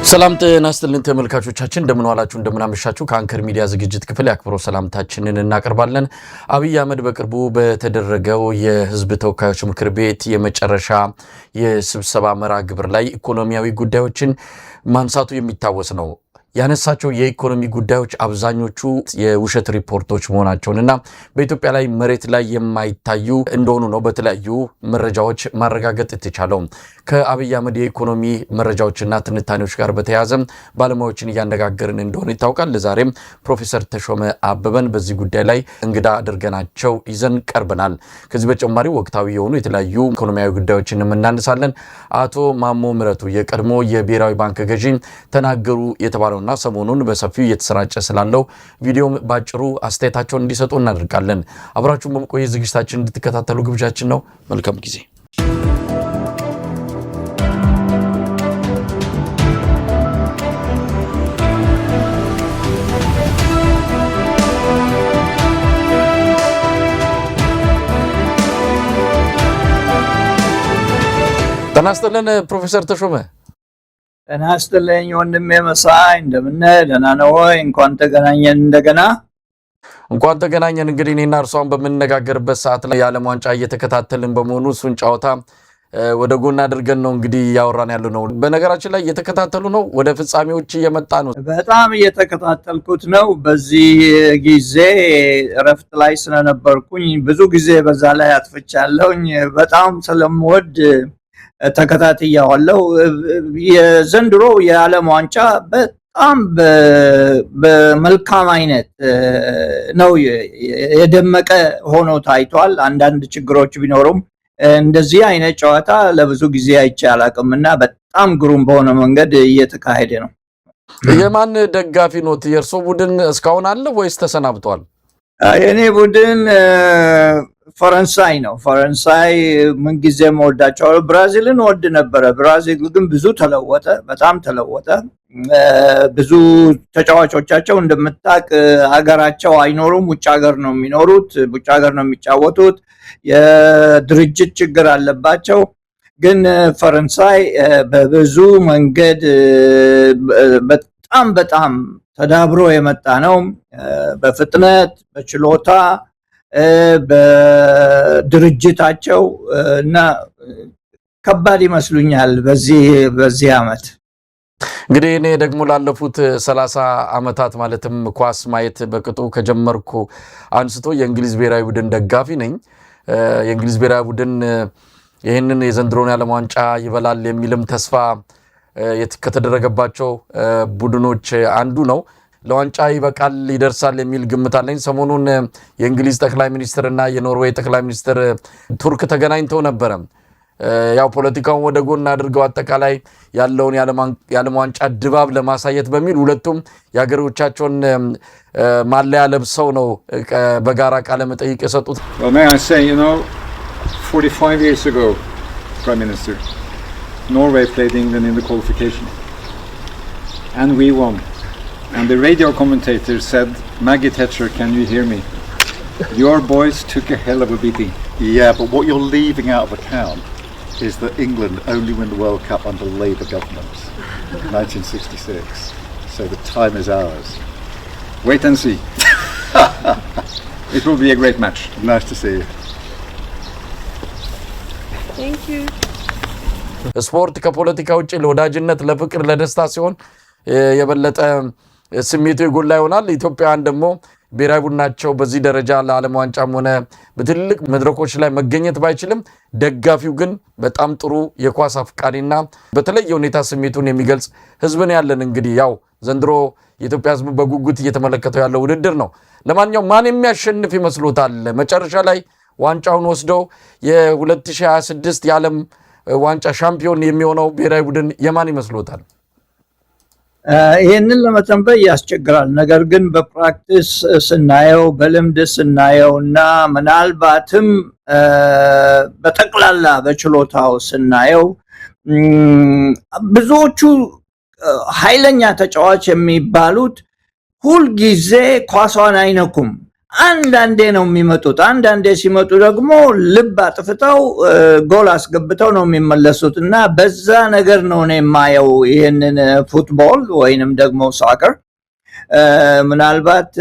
ሰላም ጤና ይስጥልን ተመልካቾቻችን እንደምን ዋላችሁ እንደምን አመሻችሁ ከአንከር ሚዲያ ዝግጅት ክፍል ያክብሮ ሰላምታችንን እናቀርባለን። አብይ አህመድ በቅርቡ በተደረገው የህዝብ ተወካዮች ምክር ቤት የመጨረሻ የስብሰባ መርሃ ግብር ላይ ኢኮኖሚያዊ ጉዳዮችን ማንሳቱ የሚታወስ ነው። ያነሳቸው የኢኮኖሚ ጉዳዮች አብዛኞቹ የውሸት ሪፖርቶች መሆናቸውንና በኢትዮጵያ ላይ መሬት ላይ የማይታዩ እንደሆኑ ነው በተለያዩ መረጃዎች ማረጋገጥ የተቻለው። ከአብይ አህመድ የኢኮኖሚ መረጃዎችና ትንታኔዎች ጋር በተያያዘ ባለሙያዎችን እያነጋገርን እንደሆነ ይታወቃል። ለዛሬም ፕሮፌሰር ተሾመ አበበን በዚህ ጉዳይ ላይ እንግዳ አድርገናቸው ይዘን ቀርበናል። ከዚህ በተጨማሪ ወቅታዊ የሆኑ የተለያዩ ኢኮኖሚያዊ ጉዳዮችን እናነሳለን። አቶ ማሞ ምህረቱ የቀድሞ የብሔራዊ ባንክ ገዢ ተናገሩ የተባለው እና ሰሞኑን በሰፊው እየተሰራጨ ስላለው ቪዲዮ ባጭሩ አስተያየታቸውን እንዲሰጡ እናደርጋለን። አብራችሁን በመቆየት ዝግጅታችንን እንድትከታተሉ ግብዣችን ነው። መልካም ጊዜ። ጤና ይስጥልን ፕሮፌሰር ተሾመ። ጤና ይስጥልኝ ወንድሜ መሳይ፣ እንደምን ደህና ነው ወይ? እንኳን ተገናኘን። እንኳን ተገናኘን። እንግዲህ እኔና እርሷን በምንነጋገርበት ሰዓት ላይ የዓለም ዋንጫ እየተከታተልን በመሆኑ እሱን ጨዋታ ወደ ጎን አድርገን ነው እንግዲህ እያወራን ያለው ነው። በነገራችን ላይ እየተከታተሉ ነው፣ ወደ ፍጻሜዎች እየመጣ ነው። በጣም እየተከታተልኩት ነው። በዚህ ጊዜ እረፍት ላይ ስለነበርኩኝ ብዙ ጊዜ በዛ ላይ አጥፍቻለሁኝ። በጣም ስለምወድ ተከታትያለሁ። የዘንድሮ የዓለም ዋንጫ በጣም በመልካም አይነት ነው የደመቀ ሆኖ ታይቷል። አንዳንድ ችግሮች ቢኖሩም እንደዚህ አይነት ጨዋታ ለብዙ ጊዜ አይቼ አላውቅምና በጣም ግሩም በሆነ መንገድ እየተካሄደ ነው። የማን ደጋፊ ኖት? የእርሶ ቡድን እስካሁን አለ ወይስ ተሰናብቷል? የኔ ቡድን ፈረንሳይ ነው። ፈረንሳይ ምን ጊዜ ወዳቸዋለሁ። ብራዚልን ወድ ነበረ። ብራዚል ግን ብዙ ተለወጠ፣ በጣም ተለወጠ። ብዙ ተጫዋቾቻቸው እንደምታውቅ ሀገራቸው አይኖሩም፣ ውጭ ሀገር ነው የሚኖሩት፣ ውጭ ሀገር ነው የሚጫወቱት። የድርጅት ችግር አለባቸው። ግን ፈረንሳይ በብዙ መንገድ በጣም ተዳብሮ የመጣ ነው። በፍጥነት፣ በችሎታ፣ በድርጅታቸው እና ከባድ ይመስሉኛል በዚህ ዓመት። እንግዲህ እኔ ደግሞ ላለፉት 30 ዓመታት ማለትም ኳስ ማየት በቅጡ ከጀመርኩ አንስቶ የእንግሊዝ ብሔራዊ ቡድን ደጋፊ ነኝ። የእንግሊዝ ብሔራዊ ቡድን ይህንን የዘንድሮን የዓለም ዋንጫ ይበላል የሚልም ተስፋ ከተደረገባቸው ቡድኖች አንዱ ነው። ለዋንጫ ይበቃል ይደርሳል የሚል ግምት አለኝ። ሰሞኑን የእንግሊዝ ጠቅላይ ሚኒስትር እና የኖርዌይ ጠቅላይ ሚኒስትር ቱርክ ተገናኝተው ነበረ። ያው ፖለቲካውን ወደ ጎን አድርገው አጠቃላይ ያለውን የዓለም ዋንጫ ድባብ ለማሳየት በሚል ሁለቱም የሀገሮቻቸውን ማለያ ለብሰው ነው በጋራ ቃለ መጠይቅ የሰጡት። Well, may I say, 45 years ago, Prime Minister, Norway played England in the qualification and we won. And the radio commentator said, Maggie Thatcher, can you hear me? Your boys took a hell of a beating. Yeah, but what you're leaving out of account is that England only won the World Cup under Labour governments, 1966. So the time is ours. Wait and see. It will be a great match. Nice to see you. Thank you. ስፖርት ከፖለቲካ ውጭ ለወዳጅነት፣ ለፍቅር፣ ለደስታ ሲሆን የበለጠ ስሜቱ የጎላ ይሆናል። ኢትዮጵያውያን ደግሞ ብሔራዊ ቡድናቸው በዚህ ደረጃ ለዓለም ዋንጫም ሆነ በትልቅ መድረኮች ላይ መገኘት ባይችልም ደጋፊው ግን በጣም ጥሩ የኳስ አፍቃሪና በተለየ ሁኔታ ስሜቱን የሚገልጽ ህዝብን ያለን። እንግዲህ ያው ዘንድሮ የኢትዮጵያ ህዝብ በጉጉት እየተመለከተው ያለው ውድድር ነው። ለማንኛውም ማን የሚያሸንፍ ይመስሎታል? መጨረሻ ላይ ዋንጫውን ወስደው የ2026 የዓለም ዋንጫ ሻምፒዮን የሚሆነው ብሔራዊ ቡድን የማን ይመስሎታል? ይህንን ለመተንበይ ያስቸግራል። ነገር ግን በፕራክቲስ ስናየው፣ በልምድ ስናየው እና ምናልባትም በጠቅላላ በችሎታው ስናየው ብዙዎቹ ኃይለኛ ተጫዋች የሚባሉት ሁልጊዜ ኳሷን አይነኩም። አንዳንዴ ነው የሚመጡት። አንዳንዴ ሲመጡ ደግሞ ልብ አጥፍተው ጎል አስገብተው ነው የሚመለሱት እና በዛ ነገር ነው እኔ የማየው ይሄንን ፉትቦል ወይንም ደግሞ ሳከር። ምናልባት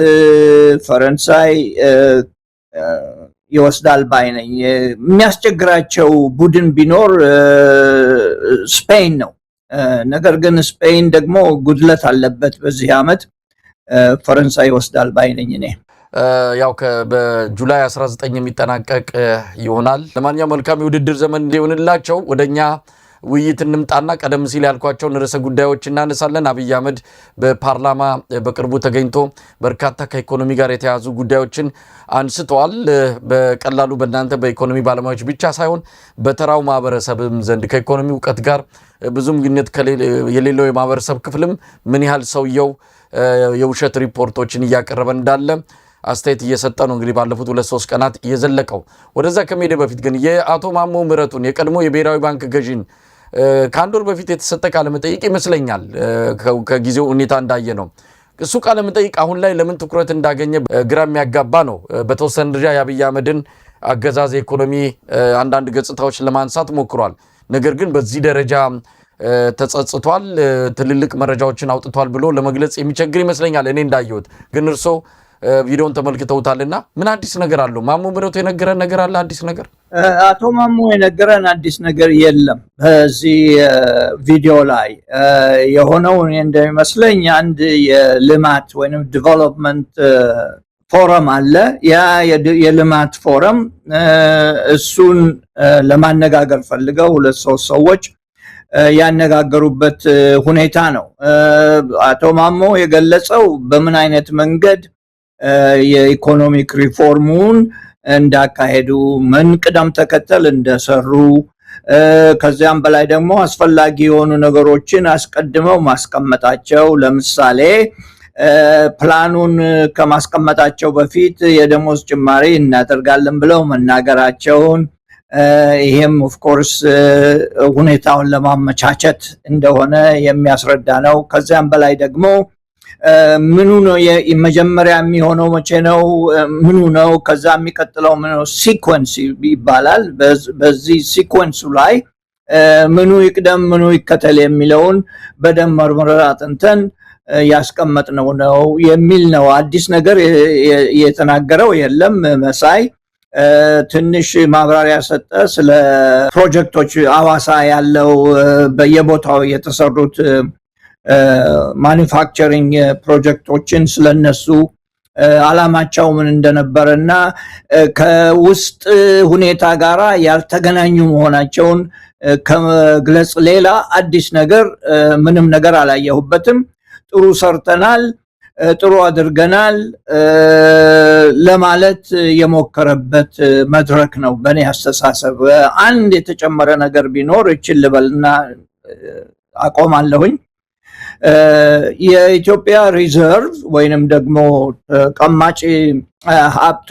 ፈረንሳይ ይወስዳል ባይ ነኝ። የሚያስቸግራቸው ቡድን ቢኖር ስፔን ነው። ነገር ግን ስፔን ደግሞ ጉድለት አለበት በዚህ ዓመት። ፈረንሳይ ይወስዳል ባይ ነኝ እኔ። ያው በጁላይ 19 የሚጠናቀቅ ይሆናል። ለማንኛውም መልካም የውድድር ዘመን እንዲሆንላቸው ወደኛ ውይይት እንምጣና ቀደም ሲል ያልኳቸውን ርዕሰ ጉዳዮች እናነሳለን። አብይ አህመድ በፓርላማ በቅርቡ ተገኝቶ በርካታ ከኢኮኖሚ ጋር የተያዙ ጉዳዮችን አንስተዋል። በቀላሉ በእናንተ በኢኮኖሚ ባለሙያዎች ብቻ ሳይሆን በተራው ማህበረሰብም ዘንድ ከኢኮኖሚ እውቀት ጋር ብዙም ግንኙነት የሌለው የማህበረሰብ ክፍልም ምን ያህል ሰውየው የውሸት ሪፖርቶችን እያቀረበ እንዳለ አስተያየት እየሰጠ ነው። እንግዲህ ባለፉት 2-3 ቀናት እየዘለቀው ወደዛ ከመሄድ በፊት ግን የአቶ ማሞ ምህረቱን የቀድሞ የብሔራዊ ባንክ ገዢን ከአንድ ወር በፊት የተሰጠ ቃለ መጠይቅ ይመስለኛል። ከጊዜው ሁኔታ እንዳየ ነው እሱ ቃለ መጠይቅ አሁን ላይ ለምን ትኩረት እንዳገኘ ግራ የሚያጋባ ነው። በተወሰነ ደረጃ የአብይ አህመድን አገዛዝ ኢኮኖሚ አንዳንድ ገጽታዎች ለማንሳት ሞክሯል። ነገር ግን በዚህ ደረጃ ተጸጽቷል፣ ትልልቅ መረጃዎችን አውጥቷል ብሎ ለመግለጽ የሚቸግር ይመስለኛል እኔ እንዳየሁት። ግን እርሶ ቪዲዮን ተመልክተውታልና ምን አዲስ ነገር አለው? ማሞ ምህረቱ የነገረን ነገር አለ አዲስ ነገር? አቶ ማሞ የነገረን አዲስ ነገር የለም። በዚህ ቪዲዮ ላይ የሆነው እንደሚመስለኝ አንድ የልማት ወይም ዲቨሎፕመንት ፎረም አለ። ያ የልማት ፎረም እሱን ለማነጋገር ፈልገው 2-3 ሰዎች ያነጋገሩበት ሁኔታ ነው። አቶ ማሞ የገለጸው በምን አይነት መንገድ የኢኮኖሚክ ሪፎርሙን እንዳካሄዱ፣ ምን ቅደም ተከተል እንደሰሩ፣ ከዚያም በላይ ደግሞ አስፈላጊ የሆኑ ነገሮችን አስቀድመው ማስቀመጣቸው፣ ለምሳሌ ፕላኑን ከማስቀመጣቸው በፊት የደሞዝ ጭማሪ እናደርጋለን ብለው መናገራቸውን፣ ይሄም ኦፍ ኮርስ ሁኔታውን ለማመቻቸት እንደሆነ የሚያስረዳ ነው። ከዚያም በላይ ደግሞ ምኑ ነው የመጀመሪያ የሚሆነው መቼ ነው ምኑ ነው ከዛ የሚቀጥለው ምኑ ሲኩዌንስ ይባላል። በዚህ ሲኩዌንሱ ላይ ምኑ ይቅደም ምኑ ይከተል የሚለውን በደንብ መርምረን አጥንተን ያስቀመጥነው ነው የሚል ነው። አዲስ ነገር የተናገረው የለም። መሳይ ትንሽ ማብራሪያ ሰጠ ስለ ፕሮጀክቶች አዋሳ ያለው በየቦታው የተሰሩት ማኒፋክቸሪንግ ፕሮጀክቶችን ስለነሱ አላማቸው ምን እንደነበረና ከውስጥ ሁኔታ ጋራ ያልተገናኙ መሆናቸውን ከመግለጽ ሌላ አዲስ ነገር ምንም ነገር አላየሁበትም። ጥሩ ሰርተናል፣ ጥሩ አድርገናል ለማለት የሞከረበት መድረክ ነው በእኔ አስተሳሰብ። አንድ የተጨመረ ነገር ቢኖር እችል ልበልና አቆማለሁኝ። የኢትዮጵያ ሪዘርቭ ወይንም ደግሞ ቀማጭ ሀብቷ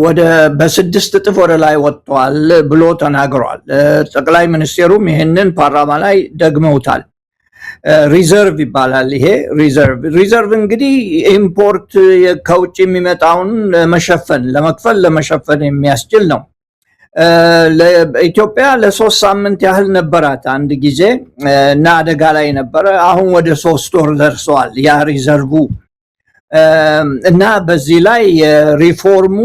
ወደ በ6 እጥፍ ወደ ላይ ወጥቷል ብሎ ተናግሯል። ጠቅላይ ሚኒስቴሩም ይሄንን ፓርላማ ላይ ደግመውታል። ሪዘርቭ ይባላል ይሄ ሪዘርቭ እንግዲህ ኢምፖርት ከውጭ የሚመጣውን ለመሸፈን የሚያስችል ነው። ለኢትዮጵያ ለ3 ሳምንት ያህል ነበራት አንድ ጊዜ እና አደጋ ላይ ነበረ። አሁን ወደ 3 ወር ደርሷል ያ ሪዘርቭ እና በዚህ ላይ የሪፎርሙ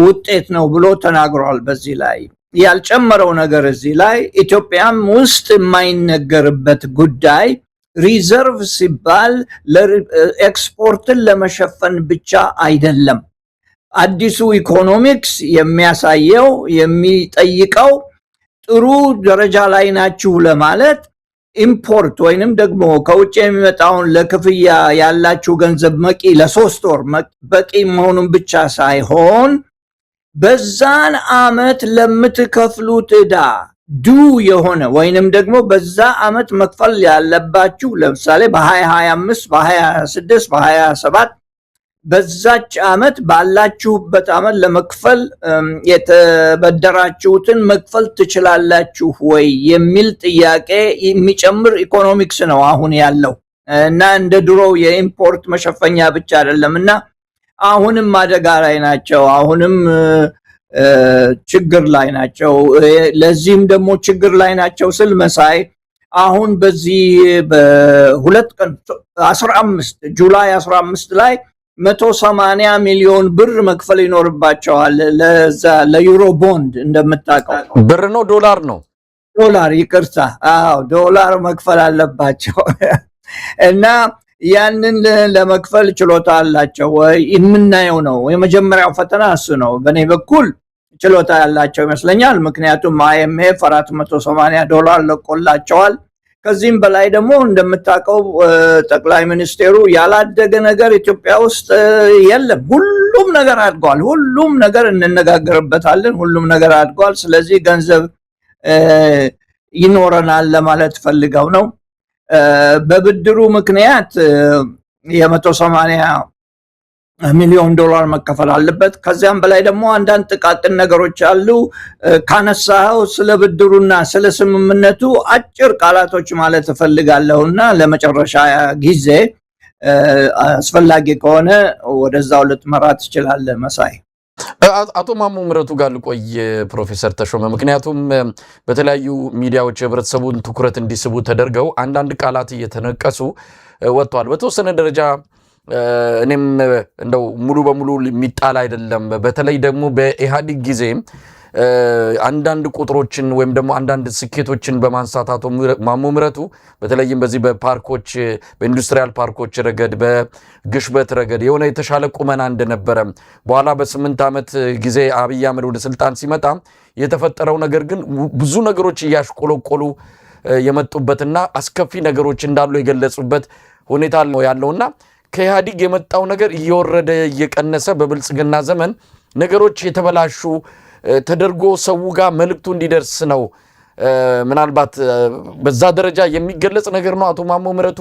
ውጤት ነው ብሎ ተናግሯል። በዚህ ላይ ያልጨመረው ነገር እዚህ ላይ ኢትዮጵያም ውስጥ የማይነገርበት ጉዳይ ሪዘርቭ ሲባል ኤክስፖርትን ለመሸፈን ብቻ አይደለም። አዲሱ ኢኮኖሚክስ የሚያሳየው የሚጠይቀው ጥሩ ደረጃ ላይ ናችሁ ለማለት ኢምፖርት ወይንም ደግሞ ከውጭ የሚመጣውን ለክፍያ ያላችሁ ገንዘብ በቂ ለ3 ወር በቂ መሆኑን ብቻ ሳይሆን በዛን አመት ለምትከፍሉት ዕዳ የሆነ ወይንም ደግሞ በዛ አመት መክፈል ያለባችሁ ለምሳሌ በ2025 በ2026 በ2027 በዛች አመት ባላችሁበት አመት ለመክፈል የተበደራችሁትን መክፈል ትችላላችሁ ወይ የሚል ጥያቄ የሚጨምር ኢኮኖሚክስ ነው አሁን ያለው እና እንደ ድሮ የኢምፖርት መሸፈኛ ብቻ አይደለምና አሁንም አደጋ ላይ ናቸው። አሁንም ችግር ላይ ናቸው። ለዚህም ደግሞ ችግር ላይ ናቸው ስል መሳይ አሁን በዚህ በሁለት ቀን 15 ጁላይ 15 ላይ 180 ሚሊዮን ብር መክፈል ይኖርባቸዋል ለዛ ለዩሮ ቦንድ እንደምታውቀው ብር ነው ዶላር ነው ዶላር ይቅርታ ዶላር መክፈል አለባቸው እና ያንን ለመክፈል ችሎታ አላቸው ወይ የምናየው ነው የመጀመሪያው ፈተና እሱ ነው በኔ በኩል ችሎታ ያላቸው ይመስለኛል ምክንያቱም IMF $480 ለቆላቸዋል ከዚህም በላይ ደግሞ እንደምታውቀው ጠቅላይ ሚኒስቴሩ ያላደገ ነገር ኢትዮጵያ ውስጥ የለም ሁሉም ነገር አድጓል ሁሉም ነገር እንነጋገርበታለን ሁሉም ነገር አድጓል ስለዚህ ገንዘብ ይኖረናል ለማለት ፈልገው ነው በብድሩ ምክንያት የ180 ሚሊዮን ዶላር መከፈል አለበት ከዚያም በላይ ደግሞ አንዳንድ ጥቃቅን ነገሮች አሉ ካነሳው ስለ ብድሩና ስለ ስምምነቱ አጭር ቃላቶች ማለት ፈልጋለሁና ለመጨረሻ ጊዜ አስፈላጊ ከሆነ ወደዛው ልትመራ ትችላለህ መሳይ አቶ ማሞ ምህረቱ ጋር ልቆይ ፕሮፌሰር ተሾመ ምክንያቱም በተለያዩ ሚዲያዎች ህብረተሰቡን ትኩረት እንዲስቡ ተደርገው አንዳንድ ቃላት እየተነቀሱ ወጥቷል በተወሰነ ደረጃ እኔም እንደው ሙሉ በሙሉ የሚጣል አይደለም በተለይ ደግሞ በኢሃዲግ ጊዜ አንዳንድ ቁጥሮችን ወይም ደግሞ አንዳንድ ስኬቶችን በማንሳት አቶ ማሞ ምህረቱ በተለይም በዚህ በፓርኮች በኢንዱስትሪያል ፓርኮች ረገድ በግሽበት ረገድ የሆነ የተሻለ ቁመና እንደነበረ በኋላ በ8 ዓመት ጊዜ አብይ አህመድ ወደ ስልጣን ሲመጣ የተፈጠረው ነገር ግን ብዙ ነገሮች ያሽቆለቆሉ የመጡበትና አስከፊ ነገሮች እንዳሉ የገለጹበት ሁኔታ ነው ያለውና ከኢሃዲግ የመጣው ነገር እየወረደ እየቀነሰ በብልጽግና ዘመን ነገሮች የተበላሹ ተደርጎ ሰው ጋር መልእክቱ እንዲደርስ ነው ምናልባት በዛ ደረጃ የሚገለጽ ነገር ነው አቶ ማሞ ምህረቱ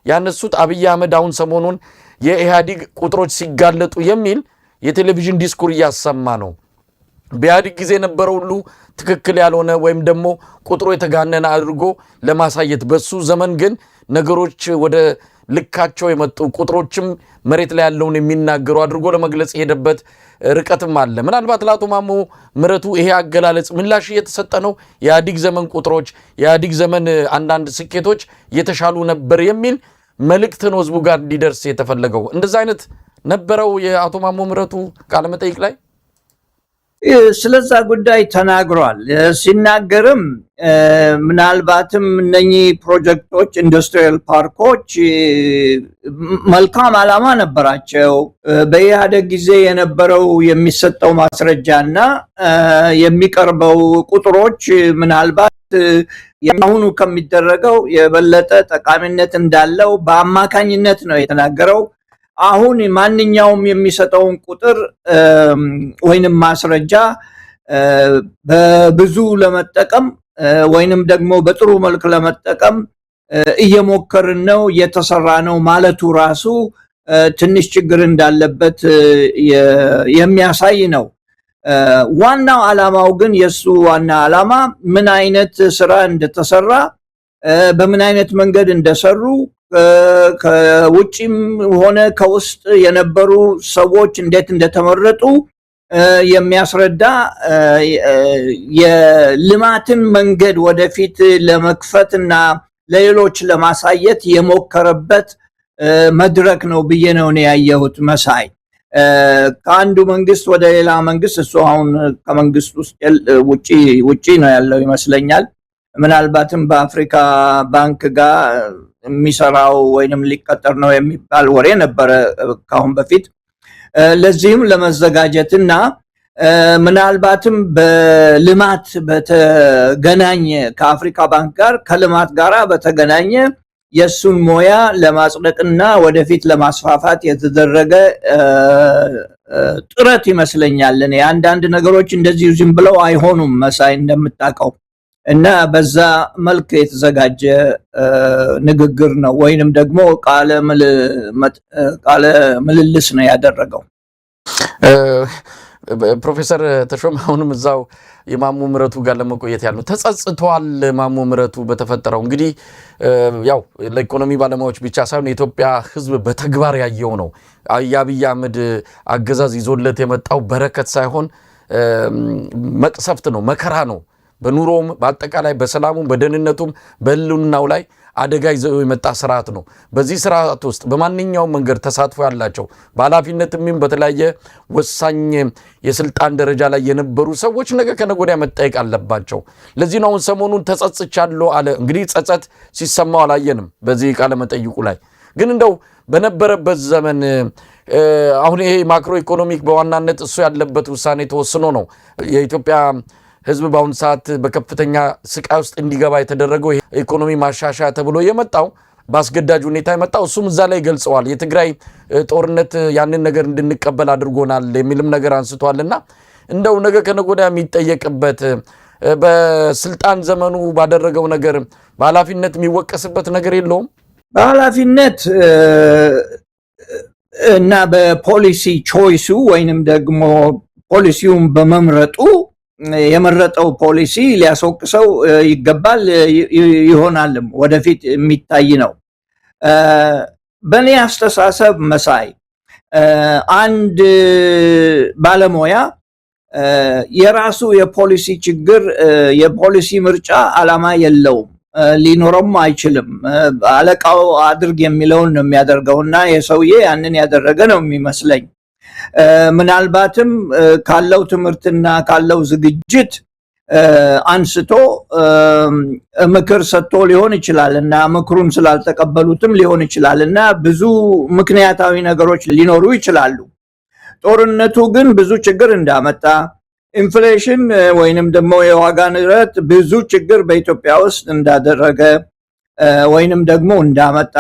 ያነሱት አብይ አህመድ አሁን ሰሞኑን የኢሃዲግ ቁጥሮች ሲጋለጡ የሚል የቴሌቪዥን ዲስኩር እያሰማ ነው በኢሃዲግ ጊዜ የነበረው ሁሉ ትክክል ያልሆነ ወይም ደግሞ ቁጥሩ የተጋነነ አድርጎ ለማሳየት በሱ ዘመን ግን ነገሮች ወደ ልካቸው የመጡ ቁጥሮችም መሬት ላይ ያለውን የሚናገሩ አድርጎ ለመግለጽ የሄደበት ርቀትም አለ ምናልባት ለአቶ ማሞ ምህረቱ ይሄ አገላለጽ ምላሽ እየተሰጠ ነው የኢሃዲግ ዘመን ቁጥሮች የኢሃዲግ ዘመን አንዳንድ ስኬቶች የተሻሉ ነበር የሚል መልእክት ነው ህዝቡ ጋር እንዲደርስ የተፈለገው እንደዛ አይነት ነበረው የአቶ ማሞ ምህረቱ ቃለ መጠይቅ ላይ ስለዛ ጉዳይ ተናግሯል ሲናገርም ምናልባትም እነኚህ ፕሮጀክቶች ኢንዱስትሪያል ፓርኮች መልካም ዓላማ ነበራቸው በኢሃደግ ጊዜ የነበረው የሚሰጠው ማስረጃና የሚቀርበው ቁጥሮች ምናልባት ያሁኑ ከሚደረገው የበለጠ ጠቃሚነት እንዳለው በአማካኝነት ነው የተናገረው አሁን ማንኛውም የሚሰጠውን ቁጥር ወይንም ማስረጃ በብዙ ለመጠቀም ወይንም ደግሞ በጥሩ መልኩ ለመጠቀም እየሞከርን ነው እየተሰራ ነው ማለቱ ራሱ ትንሽ ችግር እንዳለበት የሚያሳይ ነው ዋናው ዓላማው ግን የሱ ዋና ዓላማ ምን አይነት ስራ እንደተሰራ በምን አይነት መንገድ እንደሰሩ ከውጪም ሆነ ከውስጥ የነበሩ ሰዎች እንዴት እንደተመረጡ የሚያስረዳ የልማትን መንገድ ወደፊት ለመክፈትና ለሌሎች ለማሳየት የሞከረበት መድረክ ነው ብዬ ነው ያየሁት መሳይ ከአንዱ መንግስት ወደ ሌላ መንግስት እሱ አሁን ከመንግስት ውስጥ ውጪ ነው ያለው ይመስለኛል ምናልባትም በአፍሪካ ባንክ ጋር የሚሰራው ወይንም ሊቀጠር ነው የሚባል ወሬ ነበር ካሁን በፊት ለዚህም ለመዘጋጀትና ምናልባትም በልማት በተገናኘ ከአፍሪካ ባንክ ጋር ከልማት ጋር በተገናኘ የሱን ሞያ ለማጽደቅና ወደፊት ለማስፋፋት የተደረገ ጥረት ይመስለኛል እኔ አንዳንድ ነገሮች እንደዚህ ዝም ብለው አይሆኑም መሳይ እንደምታውቀው እና በዛ መልክ የተዘጋጀ ንግግር ነው ወይንም ደግሞ ቃለ ምልልስ ነው ያደረገው ፕሮፌሰር ተሾመ አሁንም እዛው የማሞ ምህረቱ ጋር ለመቆየት ያለው ተጸጽቷል። ማሞ ምህረቱ በተፈጠረው እንግዲህ ያው ለኢኮኖሚ ባለሙያዎች ብቻ ሳይሆን የኢትዮጵያ ሕዝብ በተግባር ያየው ነው። የአብይ አህመድ አገዛዝ ይዞለት የመጣው በረከት ሳይሆን መቅሰፍት ነው፣ መከራ ነው። በኑሮም በአጠቃላይ በሰላሙም በደህንነቱም በህልውናው ላይ አደጋ ይዘው የመጣ ስርዓት ነው። በዚህ ስርዓት ውስጥ በማንኛውም መንገድ ተሳትፎ ያላቸው በኃላፊነትም በተለያየ ወሳኝ የስልጣን ደረጃ ላይ የነበሩ ሰዎች ነገ ከነገ ወዲያ መጠየቅ አለባቸው። ለዚህ ነው አሁን ሰሞኑን ተጸጽቻለሁ አለ። እንግዲህ ጸጸት ሲሰማው አላየንም በዚህ ቃለ መጠይቁ ላይ። ግን እንደው በነበረበት ዘመን አሁን ይሄ ማክሮ ኢኮኖሚክ በዋናነት እሱ ያለበት ውሳኔ ተወስኖ ነው የኢትዮጵያ ህዝብ በአሁኑ ሰዓት በከፍተኛ ስቃይ ውስጥ እንዲገባ የተደረገው ኢኮኖሚ ማሻሻያ ተብሎ የመጣው በአስገዳጅ ሁኔታ የመጣው እሱም እዛ ላይ ገልጸዋል። የትግራይ ጦርነት ያንን ነገር እንድንቀበል አድርጎናል የሚልም ነገር አንስቷልና እንደው ነገ ከነገ ወዲያ የሚጠየቅበት በስልጣን ዘመኑ ባደረገው ነገር በኃላፊነት የሚወቀስበት ነገር የለውም። በኃላፊነት እና በፖሊሲ ቾይሱ ወይንም ደግሞ ፖሊሲውን በመምረጡ የመረጠው ፖሊሲ ሊያስወቅሰው ይገባል ይሆናልም ወደፊት የሚታይ ነው። በእኔ አስተሳሰብ መሳይ አንድ ባለሙያ የራሱ የፖሊሲ ችግር የፖሊሲ ምርጫ ዓላማ የለውም፣ ሊኖረውም አይችልም። አለቃው አድርግ የሚለውን ነው የሚያደርገውና የሰውዬ ያንን ያደረገ ነው የሚመስለኝ። ምናልባትም ካለው ትምህርትና ካለው ዝግጅት አንስቶ ምክር ሰጥቶ ሊሆን ይችላል እና ምክሩን ስላልተቀበሉትም ሊሆን ይችላል እና ብዙ ምክንያታዊ ነገሮች ሊኖሩ ይችላሉ። ጦርነቱ ግን ብዙ ችግር እንዳመጣ፣ ኢንፍሌሽን ወይንም ደግሞ የዋጋ ንረት ብዙ ችግር በኢትዮጵያ ውስጥ እንዳደረገ ወይንም ደግሞ እንዳመጣ፣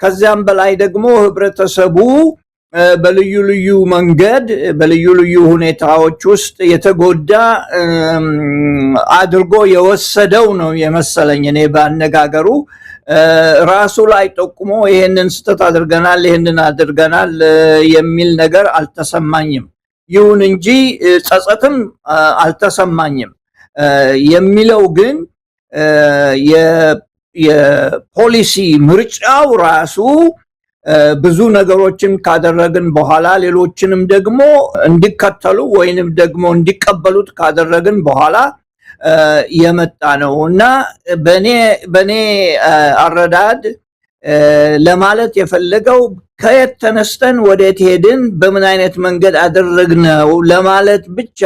ከዚያም በላይ ደግሞ ህብረተሰቡ በልዩ ልዩ መንገድ በልዩ ልዩ ሁኔታዎች ውስጥ የተጎዳ አድርጎ የወሰደው ነው የመሰለኝ። እኔ ባነጋገሩ ራሱ ላይ ጠቁሞ ይሄንን ስተት አድርገናል ይሄንን አድርገናል የሚል ነገር አልተሰማኝም። ይሁን እንጂ ጸጸትም አልተሰማኝም። የሚለው ግን የፖሊሲ ምርጫው ራሱ ብዙ ነገሮችን ካደረግን በኋላ ሌሎችንም ደግሞ እንዲከተሉ ወይንም ደግሞ እንዲቀበሉት ካደረግን በኋላ የመጣ ነው እና በኔ አረዳድ ለማለት የፈለገው ከየት ተነስተን ወዴት ሄድን፣ በምን አይነት መንገድ አደረግነው ለማለት ብቻ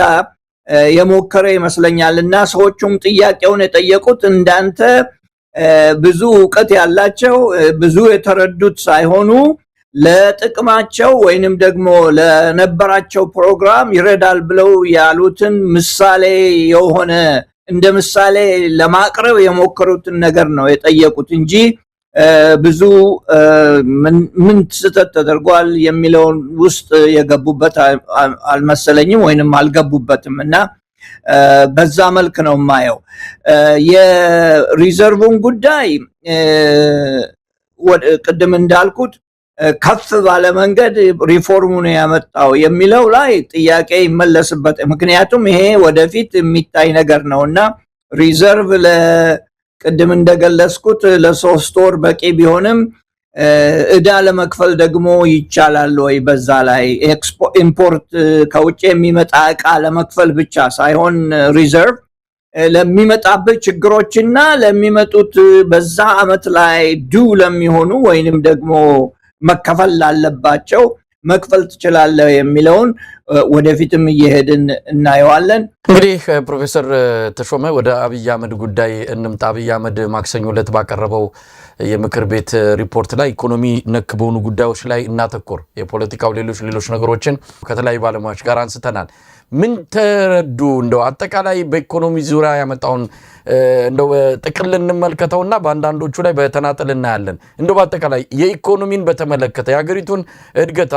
የሞከረ ይመስለኛል እና ሰዎቹም ጥያቄውን የጠየቁት እንዳንተ ብዙ ዕውቀት ያላቸው ብዙ የተረዱት ሳይሆኑ ለጥቅማቸው ወይንም ደግሞ ለነበራቸው ፕሮግራም ይረዳል ብለው ያሉትን ምሳሌ የሆነ እንደ ምሳሌ ለማቅረብ የሞከሩትን ነገር ነው የጠየቁት እንጂ ብዙ ምን ስህተት ተደርጓል የሚለውን ውስጥ የገቡበት አልመሰለኝም ወይንም አልገቡበትም እና በዛ መልክ ነው ማየው። የሪዘርቭን ጉዳይ ቅድም እንዳልኩት ከፍ ባለ መንገድ ሪፎርሙን ያመጣው የሚለው ላይ ጥያቄ ይመለስበት። ምክንያቱም ይሄ ወደፊት የሚታይ ነገር ነውና ሪዘርቭ ቅድም እንደገለጽኩት ለ3 ወር በቂ ቢሆንም እዳ ለመክፈል ደግሞ ይቻላል ወይ? በዛ ላይ ኢምፖርት ከውጭ የሚመጣ ዕቃ ለመክፈል ብቻ ሳይሆን ሪዘርቭ ለሚመጣበት ችግሮችና ለሚመጡት በዛ አመት ላይ ለሚሆኑ ወይንም ደግሞ መከፈል ላለባቸው መክፈል ትችላለህ የሚለውን ወደፊትም እየሄድን እናየዋለን። እንግዲህ ፕሮፌሰር ተሾመ ወደ አብይ አህመድ ጉዳይ እንምጣ። አብይ አህመድ ማክሰኞ ዕለት ባቀረበው የምክር ቤት ሪፖርት ላይ ኢኮኖሚ ነክ በሆኑ ጉዳዮች ላይ እናተኮር፣ የፖለቲካው ሌሎች ነገሮችን ከተለያዩ ባለሙያዎች ጋር አንስተናል። ምን ተረዱ? እንደው አጠቃላይ በኢኮኖሚ ዙሪያ ያመጣውን እንደው ጥቅል እንመልከተውና በአንዳንዶቹ ላይ በተናጠል እናያለን። እንደው በአጠቃላይ የኢኮኖሚን በተመለከተ የሀገሪቱን እድገት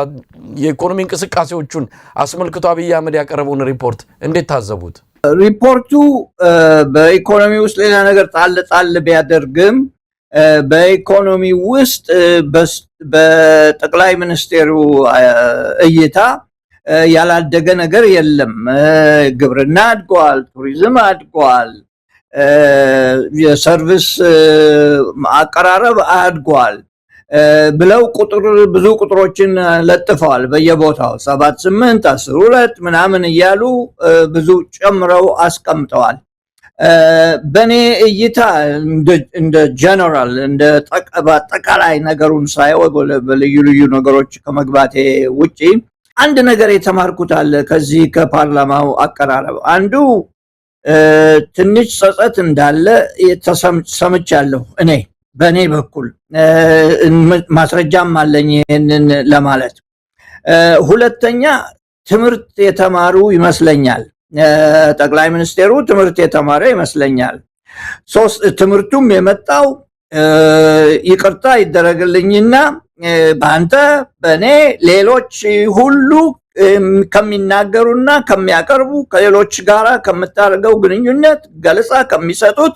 የኢኮኖሚ እንቅስቃሴዎቹን አስመልክቶ አብይ አህመድ ያቀረበውን ሪፖርት እንዴት ታዘቡት? ሪፖርቱ በኢኮኖሚ ውስጥ ሌላ ነገር ጣል ቢያደርግም በኢኮኖሚ ውስጥ በጠቅላይ ሚኒስቴሩ እይታ ያላደገ ነገር የለም። ግብርና አድጓል፣ ቱሪዝም አድጓል፣ የሰርቪስ አቀራረብ አድጓል ብለው ብዙ ቁጥሮችን ለጥፈዋል በየቦታው 7 8 10 2 ምናምን እያሉ ብዙ ጨምረው አስቀምጠዋል። በኔ እይታ እንደ ጀነራል እንደ አጠቃላይ ነገሩን ሳይው በልዩ ልዩ ነገሮች ከመግባቴ ውጪ አንድ ነገር የተማርኩት አለ ከዚህ ከፓርላማው አቀራረብ። አንዱ ትንሽ ጸጸት እንዳለ ሰምቻለሁ እኔ በኔ በኩል ማስረጃም አለኝ ይሄንን ለማለት። ሁለተኛ ትምህርት የተማሩ ይመስለኛል። ጠቅላይ ሚኒስቴሩ ትምህርት የተማረ ይመስለኛል። ትምህርቱም የመጣው ይቅርታ ይደረግልኝና በአንተ በኔ ሌሎች ሁሉ ከሚናገሩና ከሚያቀርቡ ከሌሎች ጋራ ከምታደርገው ግንኙነት ገለጻ ከሚሰጡት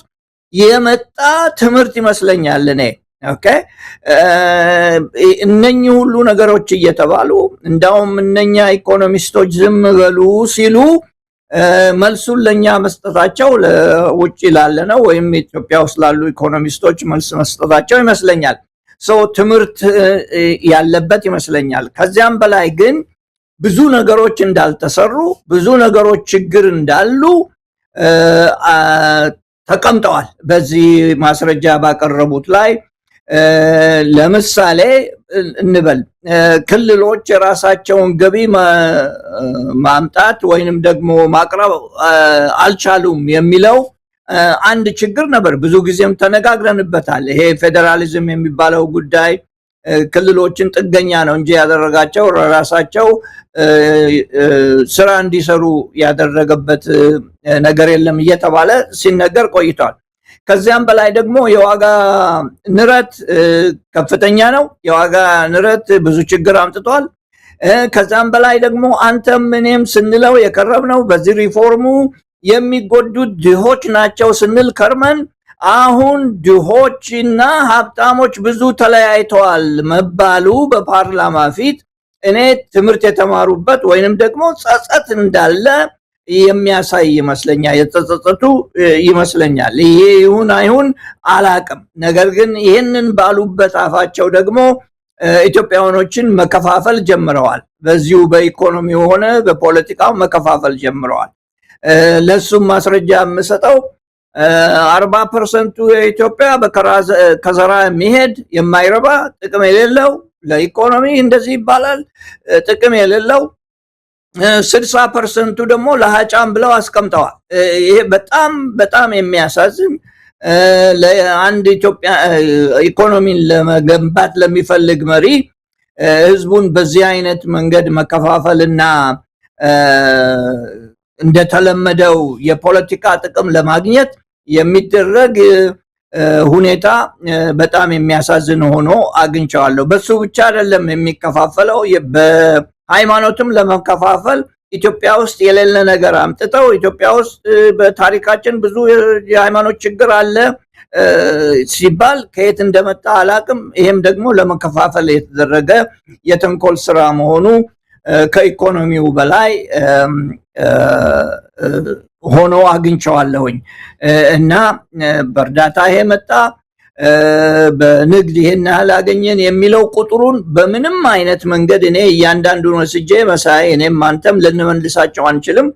የመጣ ትምህርት ይመስለኛል እኔ። ኦኬ እነኚህ ሁሉ ነገሮች እየተባሉ እንዳውም እነኛ ኢኮኖሚስቶች ዝም በሉ ሲሉ መልሱን ለኛ መስጠታቸው ለውጭ ላለነው ወይም ኢትዮጵያ ውስጥ ላሉ ኢኮኖሚስቶች መልስ መስጠታቸው ይመስለኛል። ትምህርት ያለበት ይመስለኛል። ከዚያም በላይ ግን ብዙ ነገሮች እንዳልተሰሩ ብዙ ነገሮች ችግር እንዳሉ ተቀምጠዋል በዚህ ማስረጃ ባቀረቡት ላይ። ለምሳሌ እንበል ክልሎች የራሳቸውን ገቢ ማምጣት ወይንም ደግሞ ማቅረብ አልቻሉም የሚለው አንድ ችግር ነበር። ብዙ ጊዜም ተነጋግረንበታል። ይሄ ፌዴራሊዝም የሚባለው ጉዳይ ክልሎችን ጥገኛ ነው እንጂ ያደረጋቸው ራሳቸው ስራ እንዲሰሩ ያደረገበት ነገር የለም እየተባለ ሲነገር ቆይቷል። ከዚያም በላይ ደግሞ የዋጋ ንረት ከፍተኛ ነው። የዋጋ ንረት ብዙ ችግር አምጥቷል። ከዛም በላይ ደግሞ አንተም እኔም ስንለው የቀረብነው በዚህ ሪፎርሙ የሚጎዱት ድሆች ናቸው ስንል ከርመን አሁን ድሆችና ሀብታሞች ብዙ ተለያይተዋል መባሉ በፓርላማ ፊት እኔ ትምህርት የተማሩበት ወይንም ደግሞ ጸጸት እንዳለ የሚያሳይ ይመስለኛል። የተጸጸቱ ይመስለኛል። ይሄ ይሁን አይሁን አላቅም። ነገር ግን ይህንን ባሉበት አፋቸው ደግሞ ኢትዮጵያውያኖችን መከፋፈል ጀምረዋል። በዚሁ በኢኮኖሚው ሆነ በፖለቲካው መከፋፈል ጀምረዋል። ለሱም ማስረጃ የምሰጠው 40% የኢትዮጵያ ከዘራ የሚሄድ የማይረባ ጥቅም የሌለው ለኢኮኖሚ እንደዚህ ይባላል ጥቅም የሌለው 60% ደግሞ ለሃጫም ብለው አስቀምጠዋል። ይሄ በጣም በጣም የሚያሳዝን ለአንድ ኢትዮጵያ ኢኮኖሚን ለመገንባት ለሚፈልግ መሪ ህዝቡን በዚህ አይነት መንገድ መከፋፈልና እንደተለመደው የፖለቲካ ጥቅም ለማግኘት የሚደረግ ሁኔታ በጣም የሚያሳዝን ሆኖ አግኝቻለሁ። በሱ ብቻ አይደለም የሚከፋፈለው፣ በሃይማኖትም ለመከፋፈል ኢትዮጵያ ውስጥ የሌለ ነገር አምጥተው ኢትዮጵያ ውስጥ በታሪካችን ብዙ የሃይማኖት ችግር አለ ሲባል ከየት እንደመጣ አላቅም። ይሄም ደግሞ ለመከፋፈል የተደረገ የተንኮል ስራ መሆኑ ከኢኮኖሚው በላይ ሆኖ አግኝቻለሁኝ። እና በእርዳታ ይሄ መጣ በንግድ ይሄን ያህል አገኘን የሚለው ቁጥሩን በምንም አይነት መንገድ እኔ እያንዳንዱን ወስጄ መሳይ እኔም አንተም ልንመልሳቸው አንችልም።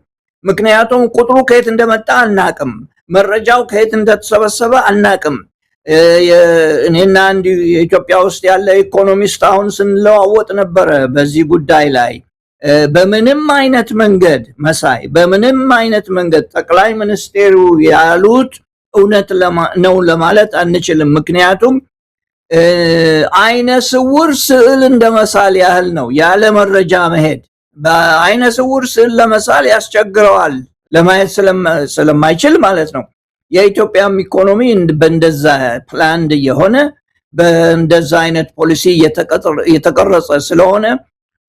ምክንያቱም ቁጥሩ ከየት እንደመጣ አናቅም፣ መረጃው ከየት እንደተሰበሰበ አናቅም። እኔና አንድ የኢትዮጵያ ውስጥ ያለ ኢኮኖሚስት አሁን ስንለዋወጥ ነበረ በዚህ ጉዳይ ላይ። በምንም አይነት መንገድ መሳይ በምንም አይነት መንገድ ጠቅላይ ሚኒስቴሩ ያሉት እውነት ነው ለማለት አንችልም። ምክንያቱም አይነ ስውር ስዕል እንደመሳል ያህል ነው ያለ መረጃ መሄድ። በአይነ ስውር ስዕል ለመሳል ያስቸግረዋል ለማየት ስለማይችል ማለት ነው። የኢትዮጵያም ኢኮኖሚ በእንደዛ ፕላንድ የሆነ በእንደዛ አይነት ፖሊሲ የተቀረጸ ስለሆነ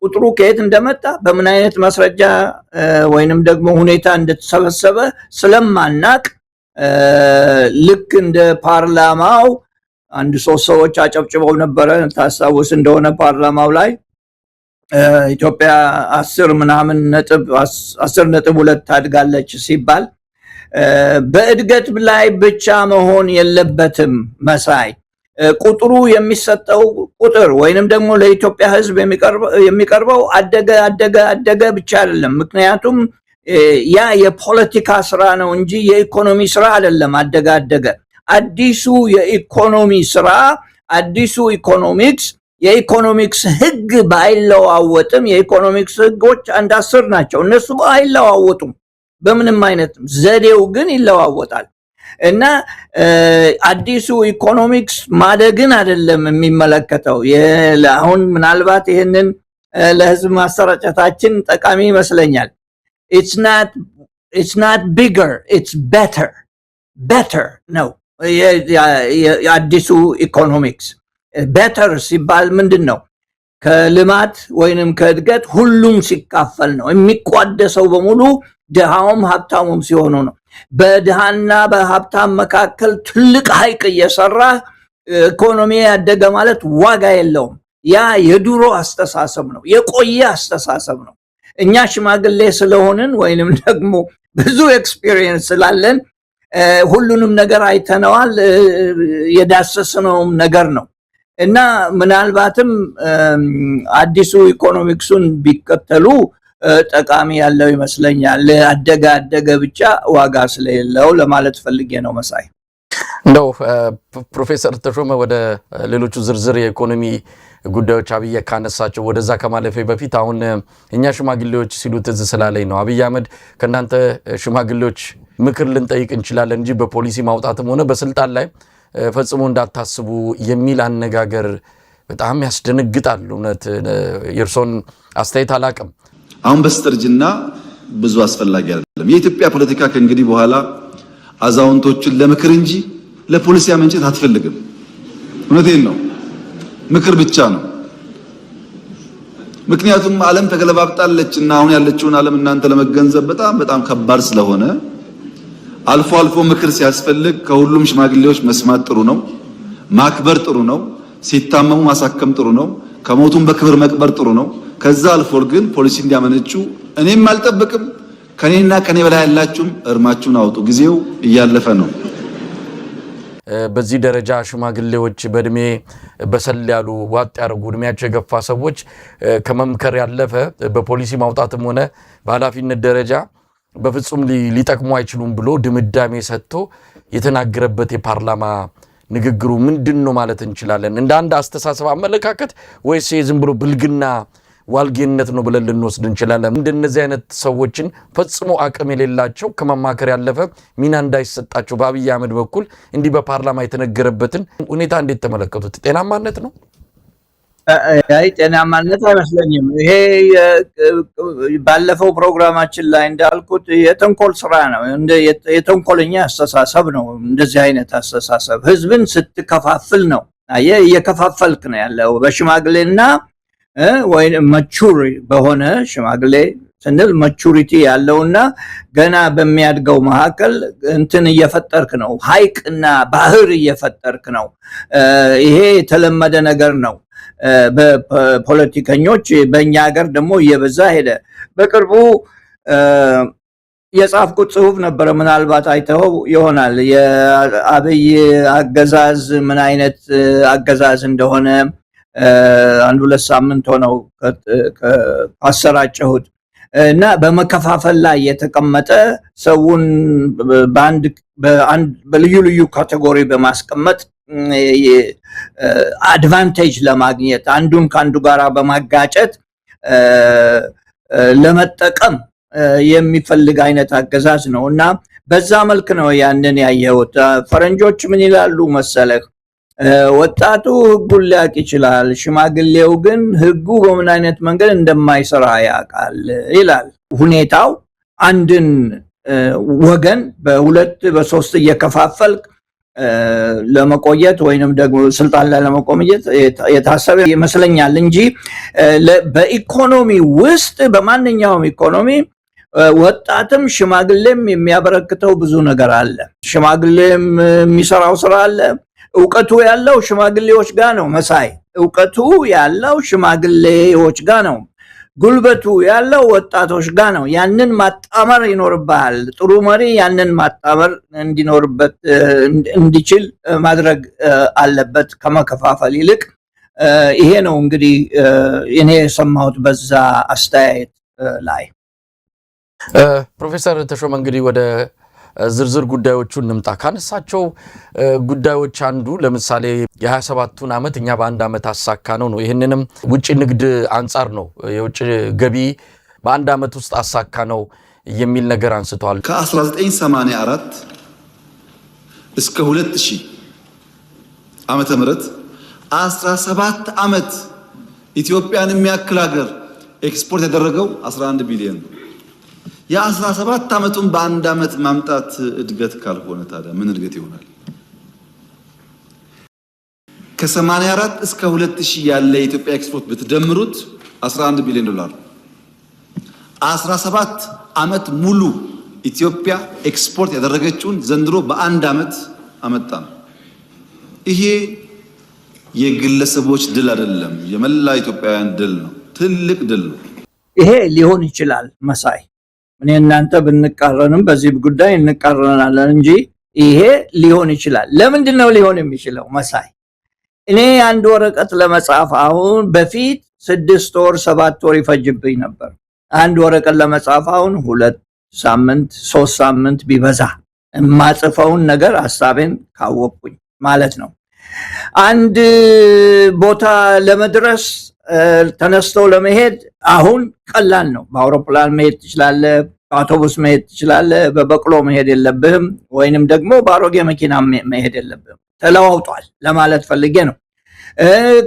ቁጥሩ ከየት እንደመጣ በምን አይነት ማስረጃ ወይንም ደግሞ ሁኔታ እንደተሰበሰበ ስለማናቅ ልክ እንደ ፓርላማው አንድ 3 ሰዎች አጨብጭበው ነበረ ታስታውስ እንደሆነ ፓርላማው ላይ ኢትዮጵያ 10.2 ታድጋለች ሲባል በእድገት ላይ ብቻ መሆን የለበትም መሳይ ቁጥሩ የሚሰጠው ቁጥር ወይንም ደግሞ ለኢትዮጵያ ህዝብ የሚቀርበው አደገ ብቻ አይደለም ምክንያቱም ያ የፖለቲካ ስራ ነው እንጂ የኢኮኖሚ ስራ አይደለም አደገ አዲሱ የኢኮኖሚ ስራ አዲሱ የኢኮኖሚክስ ህግ ባይለዋወጥም የኢኮኖሚክስ ህጎች አንድ 10 ናቸው እነሱ አይለዋወጡም በምንም አይነት ዘዴው ግን ይለዋወጣል እና አዲሱ ኢኮኖሚክስ ማደግን አይደለም የሚመለከተው አሁን ምናልባት ይሄንን ለህዝብ ማሰራጨታችን ጠቃሚ ይመስለኛል it's not bigger it's better ነው የአዲሱ ኢኮኖሚክስ better ሲባል ምንድነው ከልማት ወይንም ከእድገት ሁሉም ሲካፈል ነው የሚቋደሰው በሙሉ ደሃውም ሀብታሙም ሲሆኑ ነው በደሃና በሀብታም መካከል ትልቅ ሀይቅ እየሰራ ኢኮኖሚ ያደገ ማለት ዋጋ የለውም ያ የድሮ አስተሳሰብ ነው የቆየ አስተሳሰብ ነው እኛ ሽማግሌ ስለሆንን ወይንም ደግሞ ብዙ ኤክስፒሪየንስ ስላለን ሁሉንም ነገር አይተነዋል የዳሰስነውም ነገር ነው እና ምናልባትም አዲሱ ኢኮኖሚክሱን ቢከተሉ ጠቃሚ ያለው ይመስለኛል አደገ ብቻ ዋጋ ስለሌለው ለማለት ፈልጌ ነው መሳይ እንደው ፕሮፌሰር ተሾመ ወደ ሌሎቹ ዝርዝር የኢኮኖሚ ጉዳዮች አብይ ካነሳቸው ወደዛ ከማለፌ በፊት አሁን እኛ ሽማግሌዎች ሲሉ ትዝ ስላለኝ ነው አብይ አህመድ ከናንተ ሽማግሌዎች ምክር ልንጠይቅ እንችላለን እንጂ በፖሊሲ ማውጣትም ሆነ በስልጣን ላይ ፈጽሞ እንዳታስቡ የሚል አነጋገር በጣም ያስደነግጣል እውነት የርሶን አስተያየት አላቅም አሁን በስተርጅና ብዙ አስፈላጊ አይደለም የኢትዮጵያ ፖለቲካ ከእንግዲህ በኋላ አዛውንቶችን ለምክር እንጂ ለፖሊሲ አመንጨት አትፈልግም እውነቴን ነው ምክር ብቻ ነው ምክንያቱም ዓለም ተገለባብጣለችና አሁን ያለችውን ዓለም እናንተ ለመገንዘብ በጣም ከባድ ስለሆነ አልፎ ምክር ሲያስፈልግ ከሁሉም ሽማግሌዎች መስማት ጥሩ ነው ማክበር ጥሩ ነው ሲታመሙ ማሳከም ጥሩ ነው ከሞቱም በክብር መቅበር ጥሩ ነው ከዛ አልፎ ግን ፖሊሲ እንዲያመነጩ እኔም አልጠብቅም ከኔና ከኔ በላይ ያላችሁም እርማችሁን አውጡ ጊዜው እያለፈ ነው በዚህ ደረጃ ሽማግሌዎች በእድሜ በሰል ያሉ ዋጥ ያርጉ እድሜያቸው የገፋ ሰዎች ከመምከር ያለፈ በፖሊሲ ማውጣትም ሆነ በኃላፊነት ደረጃ በፍጹም ሊጠቅሙ አይችሉም ብሎ ድምዳሜ ሰጥቶ የተናገረበት የፓርላማ ንግግሩ ምንድነው ማለት እንችላለን እንደ አንድ አስተሳሰብ አመለካከት ወይስ ዝም ብሎ ብልግና ዋልጌነት ነው ብለን ልንወስድ እንችላለን እንደነዚህ አይነት ሰዎችን ፈጽሞ አቅም የሌላቸው ከመማከር ያለፈ ሚና እንዳይሰጣቸው በአብይ አህመድ በኩል እንዲህ በፓርላማ የተነገረበትን ሁኔታ እንዴት ተመለከቱት ጤናማነት ነው ጤናማነት አይመስለኝም ይሄ ባለፈው ፕሮግራማችን ላይ እንዳልኩት የተንኮል ስራ ነው የተንኮለኛ አስተሳሰብ ነው እንደዚህ አይነት አስተሳሰብ ህዝብን ስትከፋፍል ነው እየከፋፈልክ ነው ያለው በሽማግሌና ወይ ማቹር በሆነ ሽማግሌ ስንል ማቹሪቲ ያለውና ገና በሚያድገው መሐከል እንትን እየፈጠርክ ነው ሀይቅና ባህር እየፈጠርክ ነው ይሄ የተለመደ ነገር ነው በፖለቲከኞች በእኛ ሀገር ደግሞ እየበዛ ሄደ በቅርቡ የጻፍኩት ጽሁፍ ነበር ምናልባት አይተው ይሆናል የአብይ አገዛዝ ምን አይነት አገዛዝ እንደሆነ አንድ 2 ሳምንት ሆነው አሰራጨሁት እና በመከፋፈል ላይ የተቀመጠ ሰውን በልዩ ካቴጎሪ በማስቀመጥ አድቫንቴጅ ለማግኘት አንዱን ካንዱ ጋራ በማጋጨት ለመጠቀም የሚፈልግ አይነት አገዛዝ ነውና በዛ መልክ ነው ያንን ያየሁት ፈረንጆች ምን ይላሉ መሰለህ ወጣቱ ህጉን ሊያውቅ ይችላል ሽማግሌው ግን ህጉ በምን አይነት መንገድ እንደማይሰራ ያውቃል ይላል ሁኔታው አንድን ወገን በሁለት በሶስት እየከፋፈልክ ለመቆየት ወይንም ደግሞ ስልጣን ላይ ለመቆየት የታሰበ ይመስለኛል እንጂ በኢኮኖሚ ውስጥ በማንኛውም ኢኮኖሚ ወጣትም ሽማግሌም የሚያበረክተው ብዙ ነገር አለ ሽማግሌም የሚሰራው ስራ አለ እውቀቱ ያለው ሽማግሌዎች ጋር ነው መሳይ እውቀቱ ያለው ሽማግሌዎች ጋር ነው ጉልበቱ ያለው ወጣቶች ጋር ነው። ያንን ማጣመር ይኖርብሃል። ጥሩ መሪ ያንን ማጣመር እንዲኖርበት እንዲችል ማድረግ አለበት ከመከፋፈል ይልቅ። ይሄ ነው እንግዲህ እኔ የሰማሁት በዛ አስተያየት ላይ። ፕሮፌሰር ተሾመ እንግዲህ ወደ ዝርዝር ጉዳዮቹ እንምጣ። ካነሳቸው ጉዳዮች አንዱ ለምሳሌ የ27ቱን ዓመት እኛ በአንድ ዓመት አሳካ ነው። ይህንንም ውጭ ንግድ አንጻር ነው የውጭ ገቢ በአንድ ዓመት ውስጥ አሳካ ነው የሚል ነገር አንስተዋል። ከ1984 እስከ 2000 ዓመተ ምህረት 17 ዓመት ኢትዮጵያን የሚያክል ሀገር ኤክስፖርት ያደረገው 11 ቢሊዮን ነው። የ17 ዓመቱን በአንድ ዓመት ማምጣት እድገት ካልሆነ ታዲያ ምን እድገት ይሆናል? ከ84 እስከ 2000 ያለ የኢትዮጵያ ኤክስፖርት ብትደምሩት 11 ቢሊዮን ዶላር። 17 ዓመት ሙሉ ኢትዮጵያ ኤክስፖርት ያደረገችውን ዘንድሮ በአንድ ዓመት አመጣ ነው። ይሄ የግለሰቦች ድል አይደለም፣ የመላ ኢትዮጵያውያን ድል ነው። ትልቅ ድል ነው። ይሄ ሊሆን ይችላል መሳይ። እኔ እናንተ ብንቃረንም በዚህ ጉዳይ እንቃረናለን እንጂ ይሄ ሊሆን ይችላል። ለምንድን ነው ሊሆን የሚችለው መሳይ? እኔ አንድ ወረቀት ለመጻፍ አሁን በፊት 6 ወር 7 ወር ይፈጅብኝ ነበር። አንድ ወረቀት ለመጻፍ አሁን 2 ሳምንት 3 ሳምንት ቢበዛ የማጽፈውን ነገር ሐሳቤን ካወቅኩኝ ማለት ነው። አንድ ቦታ ለመድረስ ተነስተው ለመሄድ አሁን ቀላል ነው። በአውሮፕላን መሄድ ትችላለህ፣ በአውቶቡስ መሄድ ትችላለህ። በበቅሎ መሄድ የለብህም፣ ወይንም ደግሞ በአሮጌ መኪና መሄድ የለብህም። ተለዋውጧል ለማለት ፈልጌ ነው።